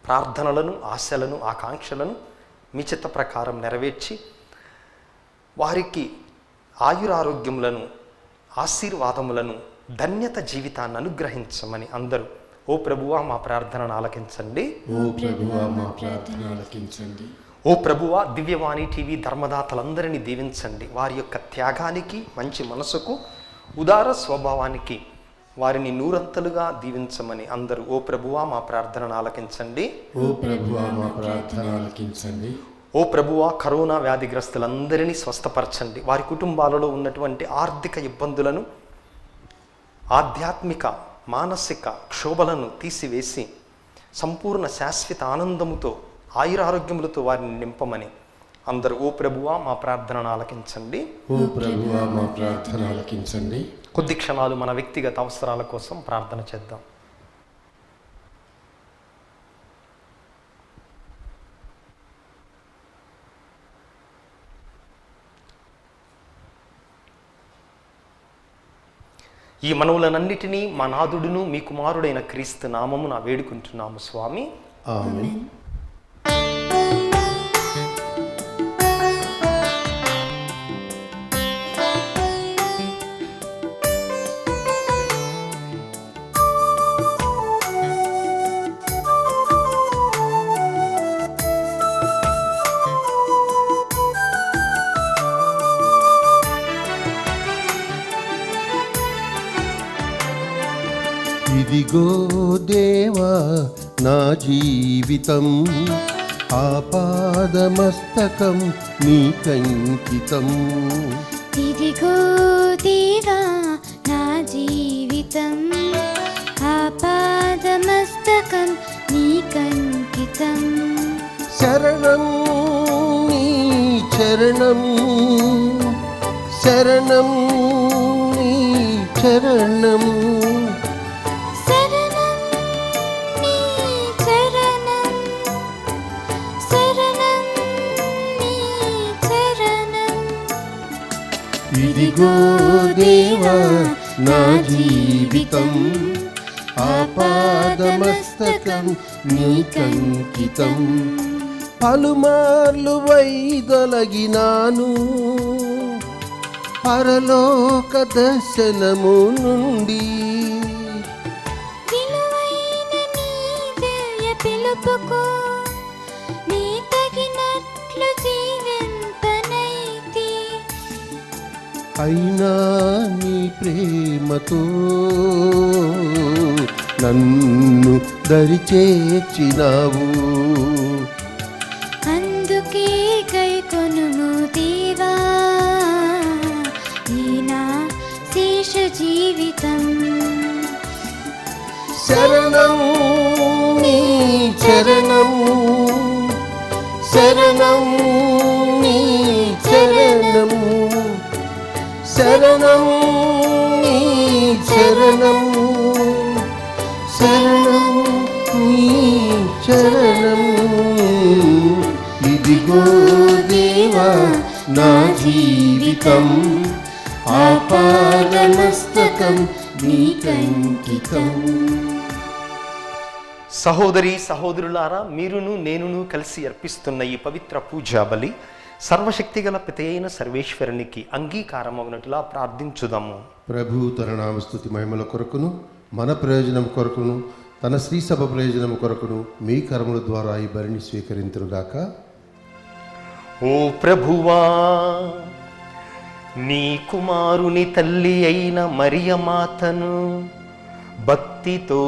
S3: ప్రార్థనలను, ఆశలను, ఆకాంక్షలను మీ చిత్త ప్రకారం నెరవేర్చి వారికి ఆయురారోగ్యములను, ఆశీర్వాదములను, ధన్యత జీవితాన్ని అనుగ్రహించమని అందరూ ఓ ప్రభువా మా ప్రార్థనను ఆలకించండి.
S1: ఓ ప్రభువా మా ప్రార్థన ఆలకించండి.
S3: ఓ ప్రభువా దివ్యవాణి టీవీ ధర్మదాతలందరినీ దీవించండి. వారి యొక్క త్యాగానికి, మంచి మనసుకు, ఉదార స్వభావానికి వారిని నూరంతలుగా దీవించమని అందరూ ఓ ప్రభువా మా ప్రార్థనను ఆలకించండి.
S1: ఓ ప్రభువా మా ప్రార్థన ఆలకించండి.
S3: ఓ ప్రభువా కరోనా వ్యాధిగ్రస్తులందరినీ స్వస్థపరచండి. వారి కుటుంబాలలో ఉన్నటువంటి ఆర్థిక ఇబ్బందులను, ఆధ్యాత్మిక, మానసిక క్షోభలను తీసివేసి సంపూర్ణ శాశ్వత ఆనందముతో, ఆయురారోగ్యములతో వారిని నింపమని అందరూ ఓ ప్రభువా మా ప్రార్థనను ఆలకించండి.
S1: ఓ ప్రభువా మా ప్రార్థన ఆలకించండి.
S3: కొద్ది క్షణాలు మన వ్యక్తిగత అవసరాల కోసం ప్రార్థన చేద్దాం. ఈ మనవులనన్నిటినీ మా నాథుడును మీ కుమారుడైన క్రీస్తు నామమున వేడుకుంటున్నాము స్వామి.
S1: ఆమేన్. ఇదిగో దేవా నా జీవితం, ఆపాదమస్తకం నీకంకితం.
S2: ఇదిగో దేవా నా జీవితం, ఆపాదమస్తకం నీకంకితం.
S1: శరణం నీ చరణం, శరణం నీ చరణం,
S2: శరణం నీ చరణం, శరణం నీ చరణం.
S1: ఇదిగో దేవా నా జీవితం, ఆపాదమస్తకం నీకంకితం. పలుమార్లు వైదొలగినాను పరలోక దర్శనము నుండి,
S2: విలువైన నీ దివ్య పిలుపుకు నీ తగినట్లు జీవింపనైతి.
S1: అయినా నీ ప్రేమతో నన్ను దరిచేర్చినావు.
S2: అందుకే గైకొనుము దేవా ఈ నా శేష జీవితం.
S1: శరణం నీ చరణం, శరణం నీ చరణం, శరణం నీ చరణం, శరణం నీ చరణం. ఇదిగో దేవా నా జీవితం, ఆపాదమస్తకం నీకంకితం.
S3: సహోదరి సహోదరులారా, మీరును నేనును కలిసి అర్పిస్తున్న ఈ పవిత్ర పూజా బలి సర్వశక్తిగల పిత అయిన సర్వేశ్వరునికి అంగీకారమగునట్లా ప్రార్థించుదాము.
S1: ప్రభు తన నామస్తుతి మహిమల కొరకును, మన ప్రయోజనం కొరకును, తన శ్రీ సభ ప్రయోజనం కొరకును మీ కర్మల ద్వారా ఈ బలిని స్వీకరింతురుగాక.
S3: ఓ ప్రభువా, నీ కుమారుని తల్లి అయిన మరియమాతను భక్తితో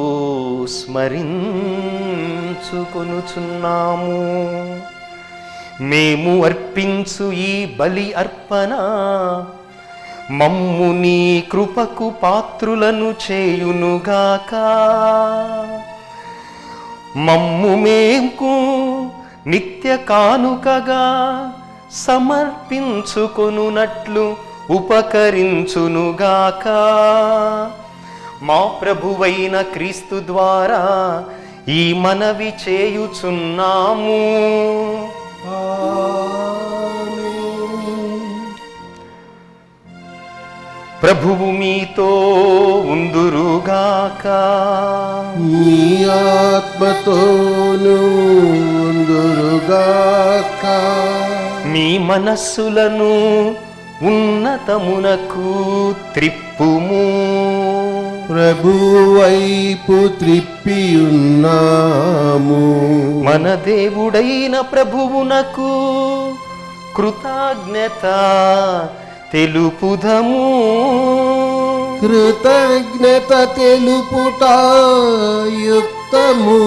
S3: స్మరించుకొనుచున్నాము. మేము అర్పించు ఈ బలి అర్పణ మమ్ము నీ కృపకు పాత్రులను చేయునుగాక. మమ్ము మేంకు నిత్య కానుకగా సమర్పించుకొనున్నట్లు ఉపకరించునుగాక. మా ప్రభువైన క్రీస్తు ద్వారా ఈ మనవి చేయుచున్నాము. ప్రభువు మీతో ఉందురుగాక.
S1: నీ ఆత్మతోను ఉందురుగాక.
S3: మీ మనస్సులను ఉన్నతమునకు త్రిప్పుము.
S1: ప్రభు వైపు త్రిప్పి ఉన్నాము.
S3: మన దేవుడైన ప్రభువునకు కృతజ్ఞత తెలుపుదము.
S1: కృతజ్ఞత తెలుపుట యుక్తము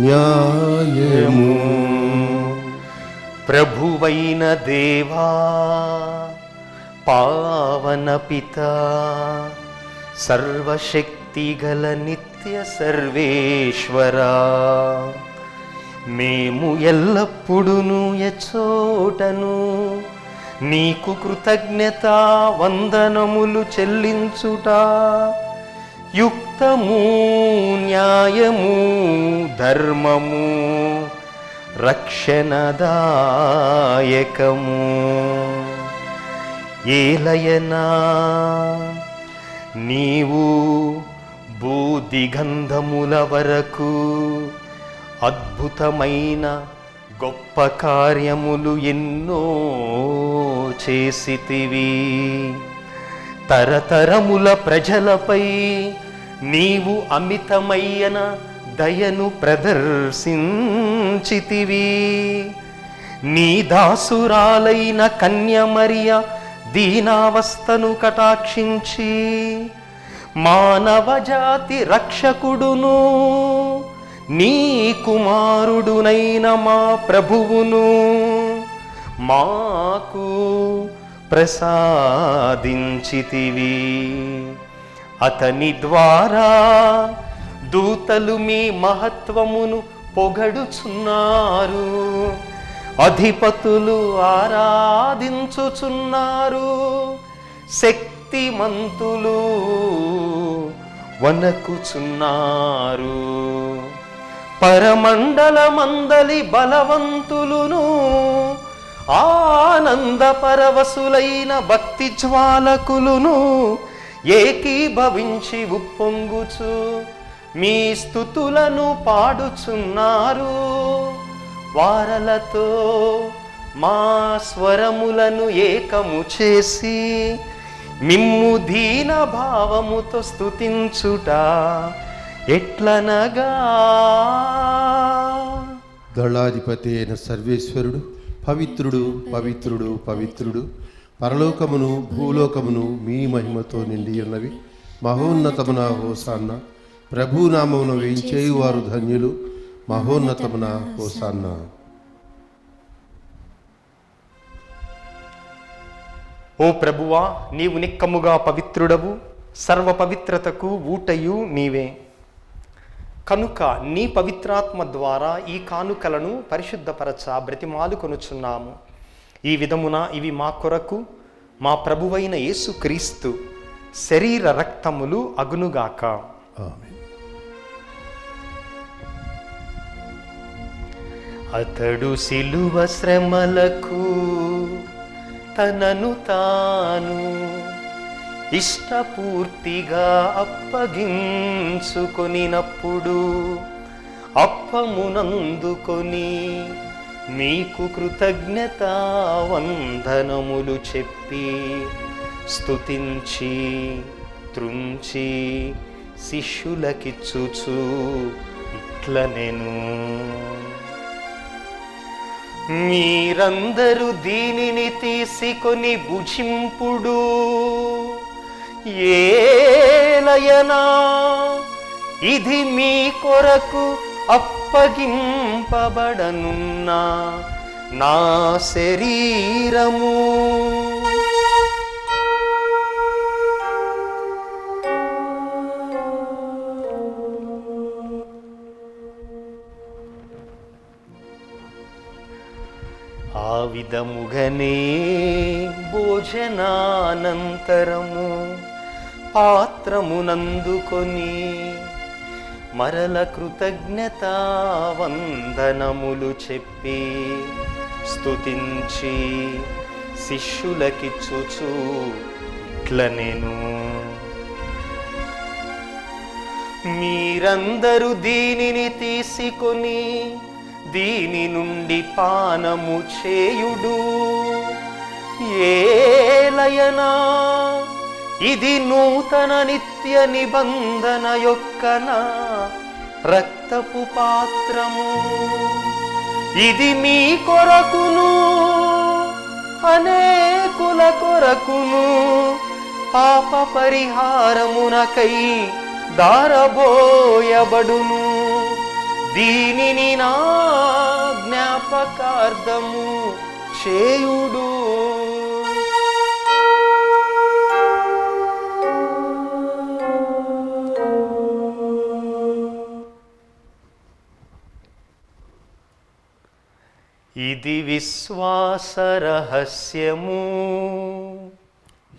S1: న్యాయము.
S3: ప్రభువైన దేవా, పావన పిత, సర్వశక్తిగల నిత్య సర్వేశ్వరా, మేము ఎల్లప్పుడూ ఎచ్చోటను నీకు కృతజ్ఞత వందనములు చెల్లించుట యుక్తము, న్యాయము, ధర్మము, రక్షణదాయకము. ఏలయనా నీవు భూదిగంధముల వరకు అద్భుతమైన గొప్ప కార్యములు ఎన్నో చేసితివి. తరతరముల ప్రజలపై నీవు అమితమైన దయను ప్రదర్శించితివి. నీ దాసురాలైన కన్యమరియ దీనావస్థను కటాక్షించి మానవజాతి రక్షకుడును నీ కుమారుడునైన మా ప్రభువును మాకు ప్రసాదించితివి. అతని ద్వారా దూతలు మీ మహత్వమును పొగడుచున్నారు, అధిపతులు ఆరాధించుచున్నారు, శక్తిమంతులు వణకుచున్నారు. పరమండలమందలి బలవంతులును ఆనంద పరవశులైన భక్తి జ్వాలకులును ఏకీభవించి ఉప్పొంగుచు మీ స్తుతులను పాడుచున్నారు. వారలతో మా స్వరములను ఏకము చేసి మిమ్ము దీన భావముతో స్తుతించుట ఎట్లనగా,
S1: దళాధిపతి అయిన సర్వేశ్వరుడు పవిత్రుడు, పవిత్రుడు, పవిత్రుడు, పరలోకమును భూలోకమును మీ మహిమతో నిండి ఉన్నవి. మహోన్నతమున హోసాన్న. ప్రభునామమున వేయించేయువారు ధన్యులు. మహోన్నతమున హోసాన్న.
S3: ఓ ప్రభువా, నీవు నిక్కముగా పవిత్రుడవు, సర్వ పవిత్రతకు ఊటయు నీవే. కనుక నీ పవిత్రాత్మ ద్వారా ఈ కానుకలను పరిశుద్ధపరచ బ్రతిమాలు కొనుచున్నాము. ఈ విధమున ఇవి మా కొరకు మా ప్రభువైన యేసు క్రీస్తు శరీర రక్తములు అగునుగాక.
S1: ఆమేన్.
S3: అతడు సిలువ శ్రమలకు తనను తాను ఇష్టపూర్తిగా అప్పగించుకొనినప్పుడు అప్పమునందుకొని మీకు కృతజ్ఞత వందనములు చెప్పి స్తుతించి త్రుంచి శిష్యులకిచ్చుచు ఇట్లనెను, మీరందరూ దీనిని తీసుకొని భుజింపుడు. ఏలయనా ఇది మీ కొరకు అప్పగింపబడనున్న నా శరీరము. ఆ విధముగనే భోజనానంతరము పాత్రమునందుకొని మరల కృతజ్ఞత వందనములు చెప్పి స్తుతించి శిష్యులకిచ్చుచు ఇట్ల నేను మీరందరూ దీనిని తీసుకొని దీని నుండి పానము చేయుడు. ఏలయనా ఇది నూతన నిత్య నిబంధన యొక్క నా రక్తపు పాత్రము. ఇది మీ కొరకును అనేకుల కొరకును పాప పరిహారమునకై దారబోయబడును. దీనిని నా జ్ఞాపకార్థము చేయుడు. ఇది విశ్వాస రహస్యము.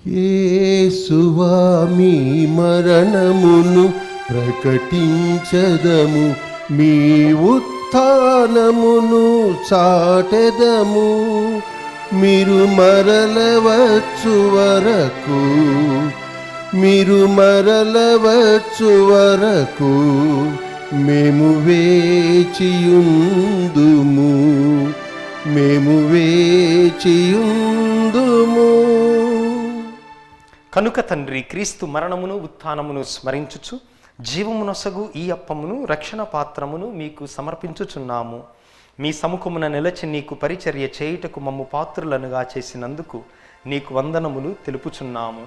S1: యేసువా మీ మరణమును ప్రకటించదము, మీ ఉత్థానమును చాటెదము. మీరు మరలవచ్చు వరకు, మీరు మరలవచ్చు వరకు మేము వేచియుందుము, మేము వేచియుందుము.
S3: కనుక తండ్రి, క్రీస్తు మరణమును ఉత్థానమును స్మరించుచు జీవమునొసగు ఈ అప్పమును రక్షణ పాత్రమును మీకు సమర్పించుచున్నాము. మీ సముఖమున నిలచి నీకు పరిచర్య చేయుటకు మమ్ము పాత్రులనుగా చేసినందుకు నీకు వందనములు తెలుపుచున్నాము.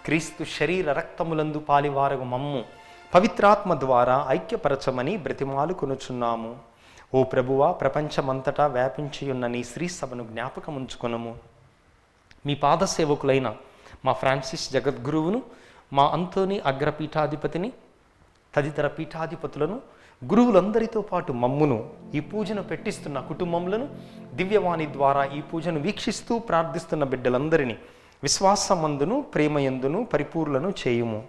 S3: క్రీస్తు శరీర రక్తములందు పాలివారగు మమ్ము పవిత్రాత్మ ద్వారా ఐక్యపరచమని బ్రతిమాలు కొనుచున్నాము. ఓ ప్రభువా, ప్రపంచమంతటా వ్యాపించియున్న నీ శ్రీ సభను జ్ఞాపకముంచుకొనము. మీ పాదసేవకులైన మా ఫ్రాన్సిస్ జగద్గురువును, మా అంతోని అగ్రపీఠాధిపతిని, తదితర పీఠాధిపతులను, గురువులందరితో పాటు మమ్మును, ఈ పూజను పెట్టిస్తున్న కుటుంబములను, దివ్యవాణి ద్వారా ఈ పూజను వీక్షిస్తూ ప్రార్థిస్తున్న బిడ్డలందరినీ విశ్వాసమందును ప్రేమయందును పరిపూర్ణను చేయుము.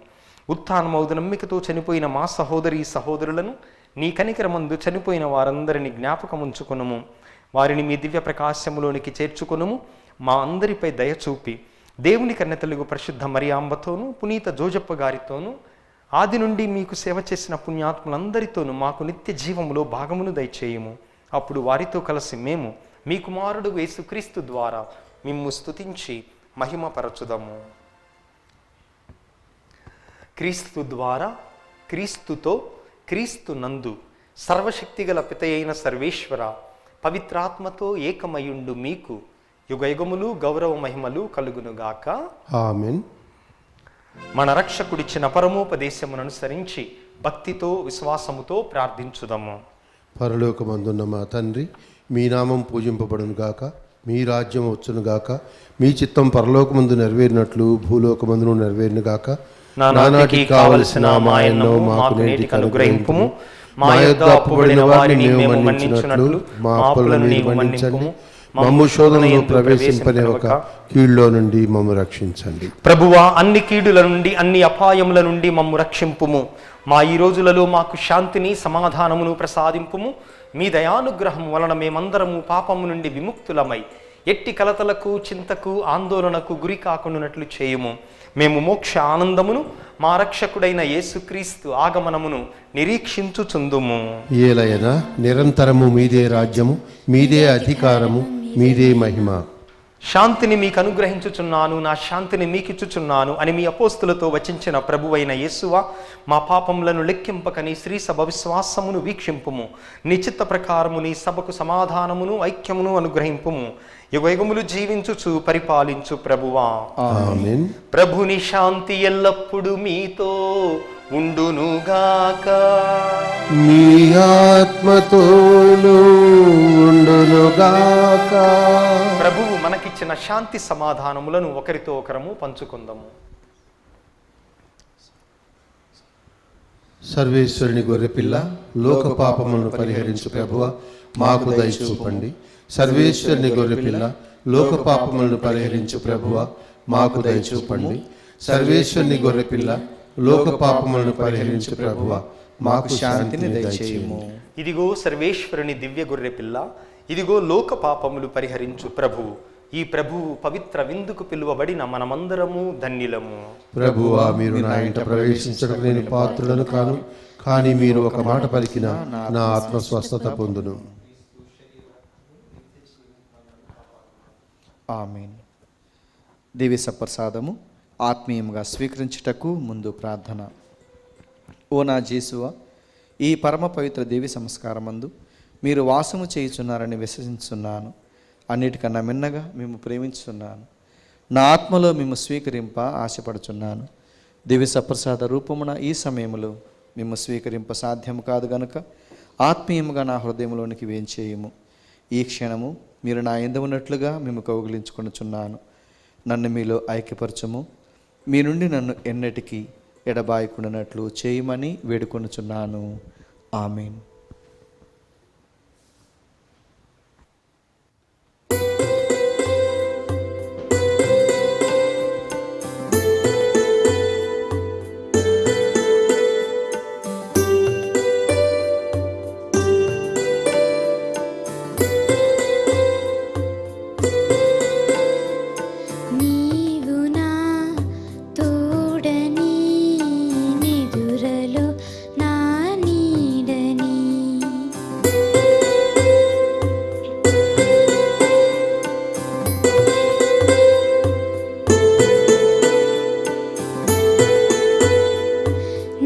S3: ఉత్థానమౌదు నమ్మికతో చనిపోయిన మా సహోదరీ సహోదరులను, నీ కనికరమందు చనిపోయిన వారందరినీ జ్ఞాపకముంచుకొనుము. వారిని మీ దివ్య ప్రకాశములోనికి చేర్చుకొనుము. మా అందరిపై దయచూపి దేవుని కన్నెతలుగు పరిశుద్ధ మరియాంబతోనూ, పునీత జోజప్ప గారితోనూ, ఆది నుండి మీకు సేవ చేసిన పుణ్యాత్ములందరితోనూ మాకు నిత్య జీవములో భాగమును దయచేయుము. అప్పుడు వారితో కలిసి మేము మీ కుమారుడు యేసుక్రీస్తు ద్వారా మిమ్ము స్తుతించి మహిమపరచుదము. క్రీస్తు ద్వారా, క్రీస్తుతో, క్రీస్తు నందు సర్వశక్తిగల పితయైన సర్వేశ్వర, పవిత్రాత్మతో ఏకమయుండు మీకు యుగయుగములు గౌరవ మహిమలు కలుగునుగాక.
S1: ఆమేన్.
S3: మన రక్షకుడిచ్చిన పరమోపదేశమును అనుసరించి భక్తితో విశ్వాసముతో ప్రార్థించుదము.
S1: పరలోకమందున్న మా తండ్రి, మీ నామం పూజింపబడును గాక, మీ రాజ్యం వచ్చును గాక, మీ చిత్తం పరలోకమందు నెరవేరినట్లు భూలోకమందును నెరవేరును గాక.
S3: నానాటికి కావలసిన మా అన్నము మాకు నేటికి అనుగ్రహింపుము. మా యొద్ద అప్పుబడిన వారిని మేము మన్నించున్నట్లు మా అప్పులను నీవు మన్నింపుము.
S1: మమ్ము శోధనలో ప్రవేశింపనివ్వక కీడులో నుండి మమ్ము రక్షించండి.
S3: ప్రభువా, అన్ని కీడుల నుండి, అన్ని అపాయముల నుండి మమ్ము రక్షింపుము. మా ఈ రోజులలో మాకు శాంతిని, సమాధానమును ప్రసాదింపుము. మీ దయానుగ్రహం వలన మేమందరము పాపము నుండి విముక్తులమై ఎట్టి కలతలకు, చింతకు, ఆందోళనకు గురి కాకుండానట్లు చేయుము. మేము మోక్ష ఆనందమును, మా రక్షకుడైన యేసుక్రీస్తు ఆగమనమును నిరీక్షించుచుందుము.
S1: ఏలయనా నిరంతరము మీదే రాజ్యము, మీదే అధికారము, మీదే మహిమ.
S3: శాంతిని మీకు అనుగ్రహించుచున్నాను, నా శాంతిని మీకిచ్చుచున్నాను అని మీ అపోస్తులతో వచించిన ప్రభువైన యేసువా, మా పాపములను లెక్కింపక నీ శ్రీ సభ విశ్వాసమును వీక్షింపుము. నీ చిత్త ప్రకారము నీ సభకు సమాధానమును, ఐక్యమును అనుగ్రహింపుము. యుగయుగములు జీవించుచు పరిపాలించు ప్రభువా.
S1: ఆమేన్.
S3: ప్రభుని శాంతి ఎల్లప్పుడూ మీతో ఉండునుగాక.
S1: మీ ఆత్మతోనూ ఉండునుగాక.
S3: ప్రభువు మనకిచ్చిన శాంతి సమాధానములను ఒకరితో ఒకరము పంచుకుందాము.
S1: సర్వేశ్వరుని గొర్రెపిల్ల, లోక పాపములను పరిహరించు ప్రభువ, మాకు దయ చూపండి. సర్వేశ్వరుని గొర్రెపిల్ల, లోక పాపములను పరిహరించు ప్రభువ, మాకు దయ చూపండి. సర్వేశ్వరుని గొర్రెపిల్ల, లోక పాపములను పరిహరించు ప్రభువ, మాకు శాంతిని దయచేయుము.
S3: ఇదిగో సర్వేశ్వరుని దివ్య గొర్రె పిల్ల, ఇదిగో లోక పాపములు పరిహరించు ప్రభువు. ఈ ప్రభువు పవిత్ర విందుకు పిలువబడిన మనమందరము ధన్యులము.
S1: ప్రభువా, మీరు నా ఇంట ప్రవేశించడం నేను పాత్రులను కాను, కానీ మీరు ఒక మాట పలికిన నా ఆత్మ స్వస్థత పొందును.
S4: ఆమేన్. దేవి సప్రసాదము ఆత్మీయంగా స్వీకరించుటకు ముందు ప్రార్థన. ఓ నా జేసువా, ఈ పరమ పవిత్ర దేవి సంస్కారమందు మీరు వాసము చేయుచున్నారని విశ్వసించున్నాను. అన్నిటికన్నా మిన్నగా మేము ప్రేమించుతున్నాను. నా ఆత్మలో మేము స్వీకరింప ఆశపడుచున్నాను. దేవి సప్రసాద రూపమున ఈ సమయంలో మేము స్వీకరింప సాధ్యము కాదు గనుక ఆత్మీయముగా నా హృదయంలోనికి వేంచేయము. ఈ క్షణము మీరు నా యందు ఉన్నట్లుగా మేము కౌగిలించుకొనుచున్నాను. నన్ను మీలో ఐక్యపరచము. మీ నుండి నన్ను ఎన్నటికీ ఎడబాయకుండానట్లు చేయమని వేడుకొనుచున్నాను. ఆమేన్.
S2: నీవు నా తోడని నిదురలో నా నీడని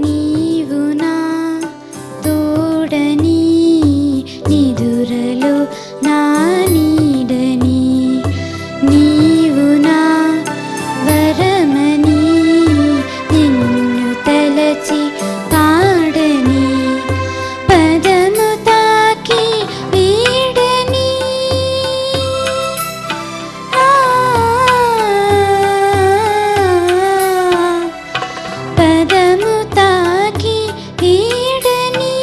S2: నీవు నా తోడని నిదురలో నా నీడని నీవు నా వరమని నిన్ను తలచి పాడని పదము తాకి వీడని పదము తాకి వీడని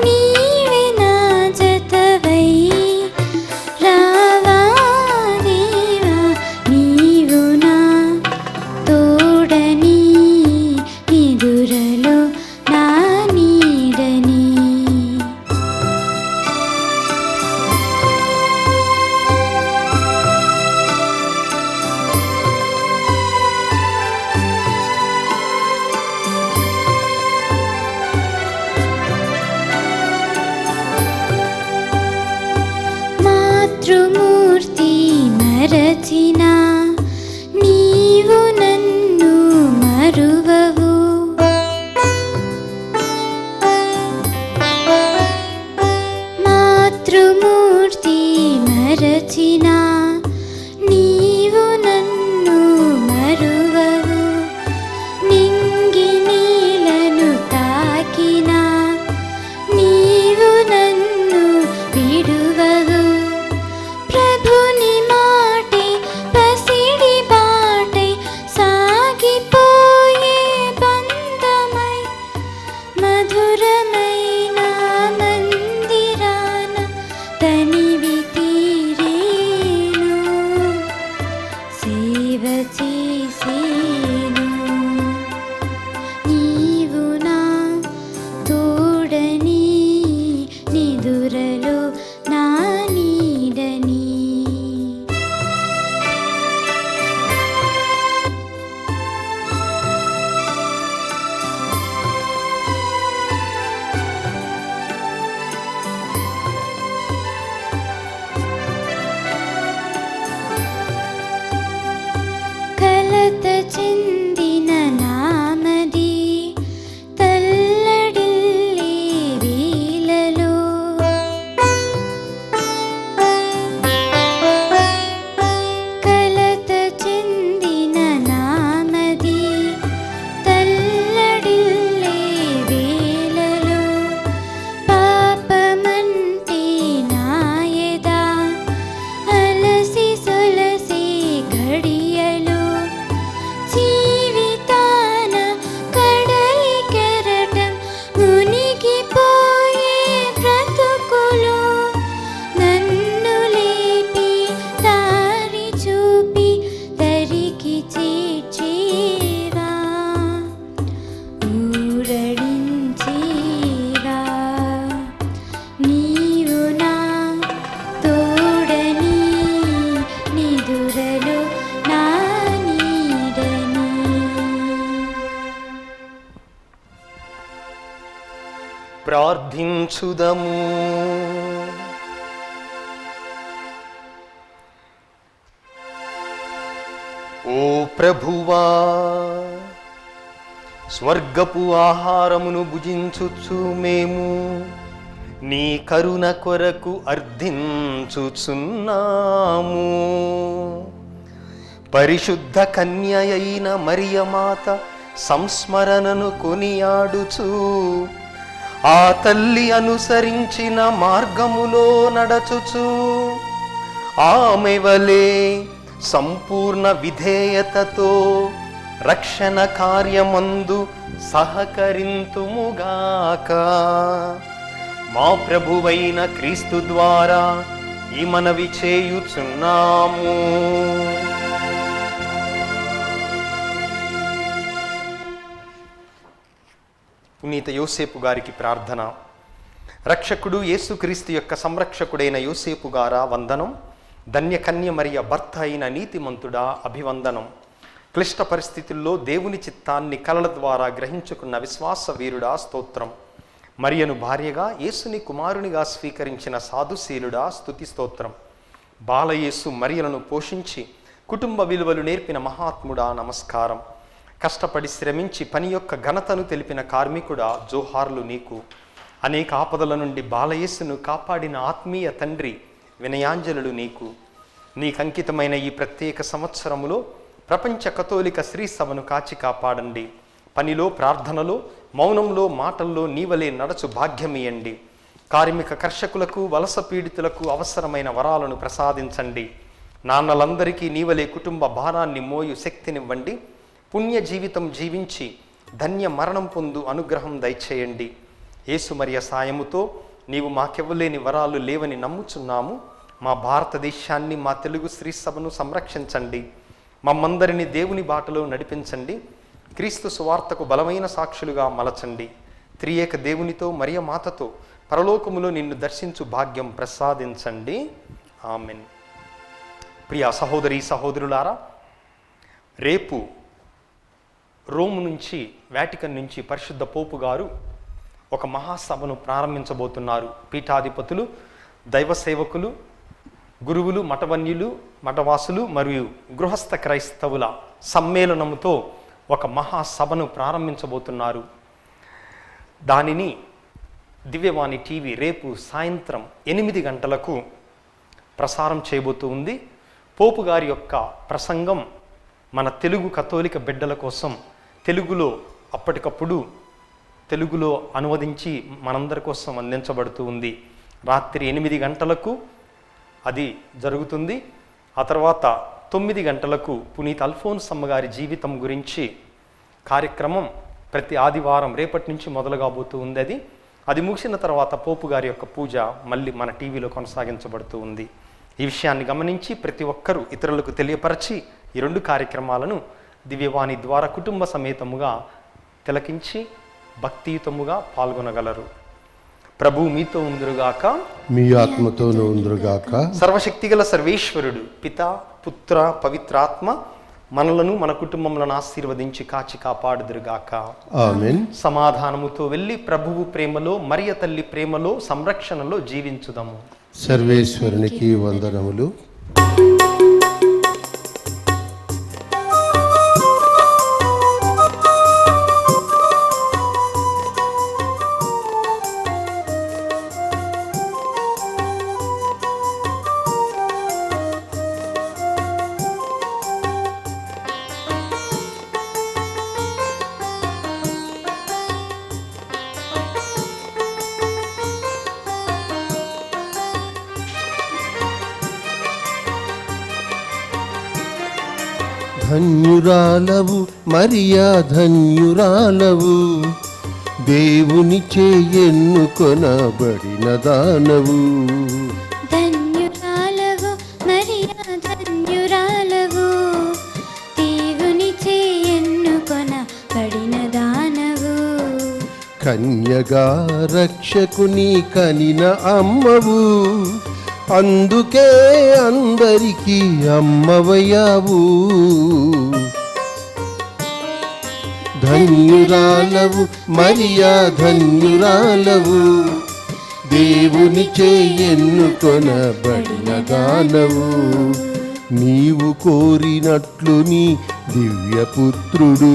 S2: నీవే నా జతవై రావా దేవా, నీవు నా తోడని నిదురలో నా నీడని. మాతృమూర్తి మరచిన నీవు నన్ను మరువవు. మాతృమూర్తి మరచిన నీవు నన్ను మరువవు. నింగి నీలను తాకిన నీవు నన్ను విడువవు. ప్రభుని మాటే
S3: స్తుతించుదము. ఓ ప్రభువా, స్వర్గపు ఆహారమును భుజించుచు మేము నీ కరుణ కొరకు అర్థించుచున్నాము. పరిశుద్ధ కన్యయైన మరియమాత సంస్మరణను కొనియాడుచు ఆ తల్లి అనుసరించిన మార్గములో నడచుచు ఆమె వలె సంపూర్ణ విధేయతతో రక్షణ కార్యమందు సహకరింతుముగాక. మా ప్రభువైన క్రీస్తు ద్వారా ఈ మనవి చేయుచున్నాము. పునీత యోసేపు గారికి ప్రార్థన. రక్షకుడు యేసుక్రీస్తు యొక్క సంరక్షకుడైన యోసేపు గారా వందనం. ధన్యకన్య మరియ భర్త అయిన నీతిమంతుడా అభివందనం. క్లిష్ట పరిస్థితుల్లో దేవుని చిత్తాన్ని కలల ద్వారా గ్రహించుకున్న విశ్వాస వీరుడా స్తోత్రం. మరియను భార్యగా యేసుని కుమారునిగా స్వీకరించిన సాధుశీలుడా స్తుతి స్తోత్రం. బాలయేసు మరియలను పోషించి కుటుంబ విలువలు నేర్పిన మహాత్ముడా నమస్కారం. కష్టపడి శ్రమించి పని యొక్క ఘనతను తెలిపిన కార్మికుడా జోహార్లు నీకు. అనేక ఆపదల నుండి బాలయేసును కాపాడిన ఆత్మీయ తండ్రి వినయాంజలుడు నీకు. నీకంకితమైన ఈ ప్రత్యేక సంవత్సరములో ప్రపంచ కథోలిక శ్రీ సభను కాచి కాపాడండి. పనిలో, ప్రార్థనలో, మౌనంలో, మాటల్లో నీవలే నడచు భాగ్యమియండి. కార్మిక కర్షకులకు, వలస పీడితులకు అవసరమైన వరాలను ప్రసాదించండి. నాన్నలందరికీ నీవలే కుటుంబ భారాన్ని మోయు శక్తినివ్వండి. పుణ్య జీవితం జీవించి ధన్య మరణం పొందు అనుగ్రహం దయచేయండి. యేసు మరియ సాయముతో నీవు మాకెవ్వలేని వరాలు లేవని నమ్ముచున్నాము. మా భారతదేశాన్ని, మా తెలుగు శ్రీ సభను సంరక్షించండి. మమ్మందరిని దేవుని బాటలో నడిపించండి. క్రీస్తు సువార్తకు బలమైన సాక్షులుగా మలచండి. త్రియేక దేవునితో మరియ మాతతో పరలోకములో నిన్ను దర్శించు భాగ్యం ప్రసాదించండి. ఆమెన్. ప్రియ సహోదరి సహోదరులారా, రేపు రోమ్ నుంచి, వాటికన్ నుంచి పరిశుద్ధ పోపు గారు ఒక మహాసభను ప్రారంభించబోతున్నారు. పీఠాధిపతులు, దైవ సేవకులు, గురువులు, మఠవన్యులు, మఠవాసులు మరియు గృహస్థ క్రైస్తవుల సమ్మేళనముతో ఒక మహాసభను ప్రారంభించబోతున్నారు. దానిని దివ్యవాణి టీవీ రేపు సాయంత్రం 8 గంటలకు ప్రసారం చేయబోతూ ఉంది. పోపు గారి యొక్క ప్రసంగం మన తెలుగు కథోలిక బిడ్డల కోసం తెలుగులో అప్పటికప్పుడు తెలుగులో అనువదించి మనందరి కోసం అందించబడుతూ ఉంది. రాత్రి 8 గంటలకు అది జరుగుతుంది. ఆ తర్వాత 9 గంటలకు పునీత్ అల్ఫోన్స్ అమ్మగారి జీవితం గురించి కార్యక్రమం ప్రతి ఆదివారం రేపటి నుంచి మొదలు కాబోతూ ఉంది. అది ముగిసిన తర్వాత పోపు గారి యొక్క పూజ మళ్ళీ మన టీవీలో కొనసాగించబడుతూ ఉంది. ఈ విషయాన్ని గమనించి ప్రతి ఒక్కరూ ఇతరులకు తెలియపరచి ఈ 2 కార్యక్రమాలను దివ్యవాణి ద్వారా కుటుంబ సమేతముగా తిలకించి భక్తియుతముగా పాల్గొనగలరు. ప్రభు మీతో ఉందురుగాక,
S1: మీ ఆత్మతోనూ ఉందురుగాక.
S3: సర్వశక్తిగల సర్వేశ్వరుడు పిత, పుత్ర, పవిత్రాత్మ మనలను, మన కుటుంబములను ఆశీర్వదించి కాచి కాపాడుదురుగాక.
S1: ఆమేన్.
S3: సమాధానముతో వెళ్ళి ప్రభువు ప్రేమలో, మరియ తల్లి ప్రేమలో, సంరక్షణలో జీవించుదాము.
S1: సర్వేశ్వరునికి వందనములు. ధన్యురాలవు మరియా, ధన్యురాలవు, దేవునిచే ఎన్నుకొనబడిన దానవు.
S2: ధన్యురాలవు మరియా, ధన్యురాలవు, దేవునిచే ఎన్నుకొనబడిన దానవు.
S1: కన్యగా రక్షకుని కనిన అమ్మవు, అందుకే అందరికీ అమ్మవయ్యావు. ధన్యురాలవు మరియా, ధన్యురాలవు, దేవుని ఎన్నుకొనబడిన దానవు. నీవు కోరినట్లు నీ దివ్యపుత్రుడు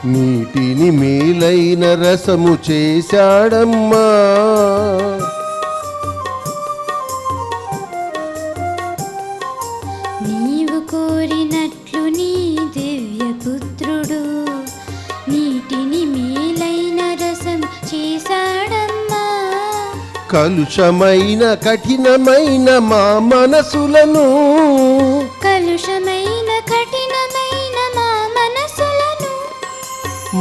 S1: నీటిని మేలైన రసము చేశాడమ్మా.
S2: నీవు కోరినట్లు నీ దివ్యపుత్రుడు నీటిని మేలైన రసం చేశాడమ్మా.
S1: కలుషమైన కఠినమైన మా మనసులను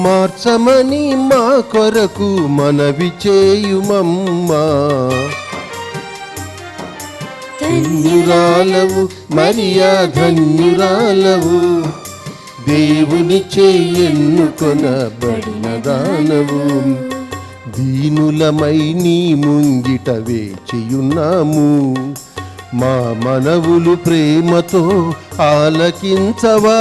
S1: మార్చమని మా కొరకు మనవి చేయుమమ్మా. ధన్యురాలవు మరియా ధన్యురాలవు, దేవుని ఎన్నుకొనబడిన దానవు. దీనులమై నీ ముంగిట వేచియున్నాము, మా మనవులు ప్రేమతో ఆలకించవా.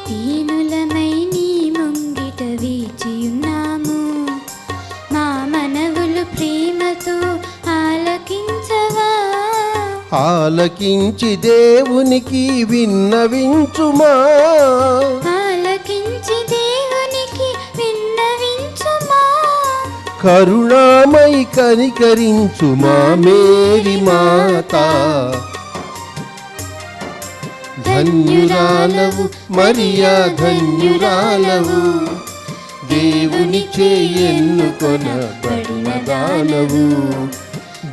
S2: దీనులమై నీ ముంగిట వేచియున్నాము, మా మనవులు ప్రేమతో ఆలకించవా.
S1: ఆలకించి దేవునికి విన్నవించుమా.
S2: ఆలకించి దేవునికి విన్నవించుమా.
S1: కరుణామై కనికరించుమా మేరీ మాత. ధన్యురాలవు మరియా ధన్యురాలవు, దేవుని ఎన్నుకొనబడిన దానవు.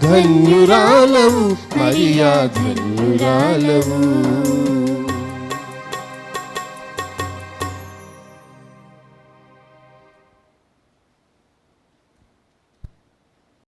S1: ధన్యురాలవు మరియా ధన్యురాలవు.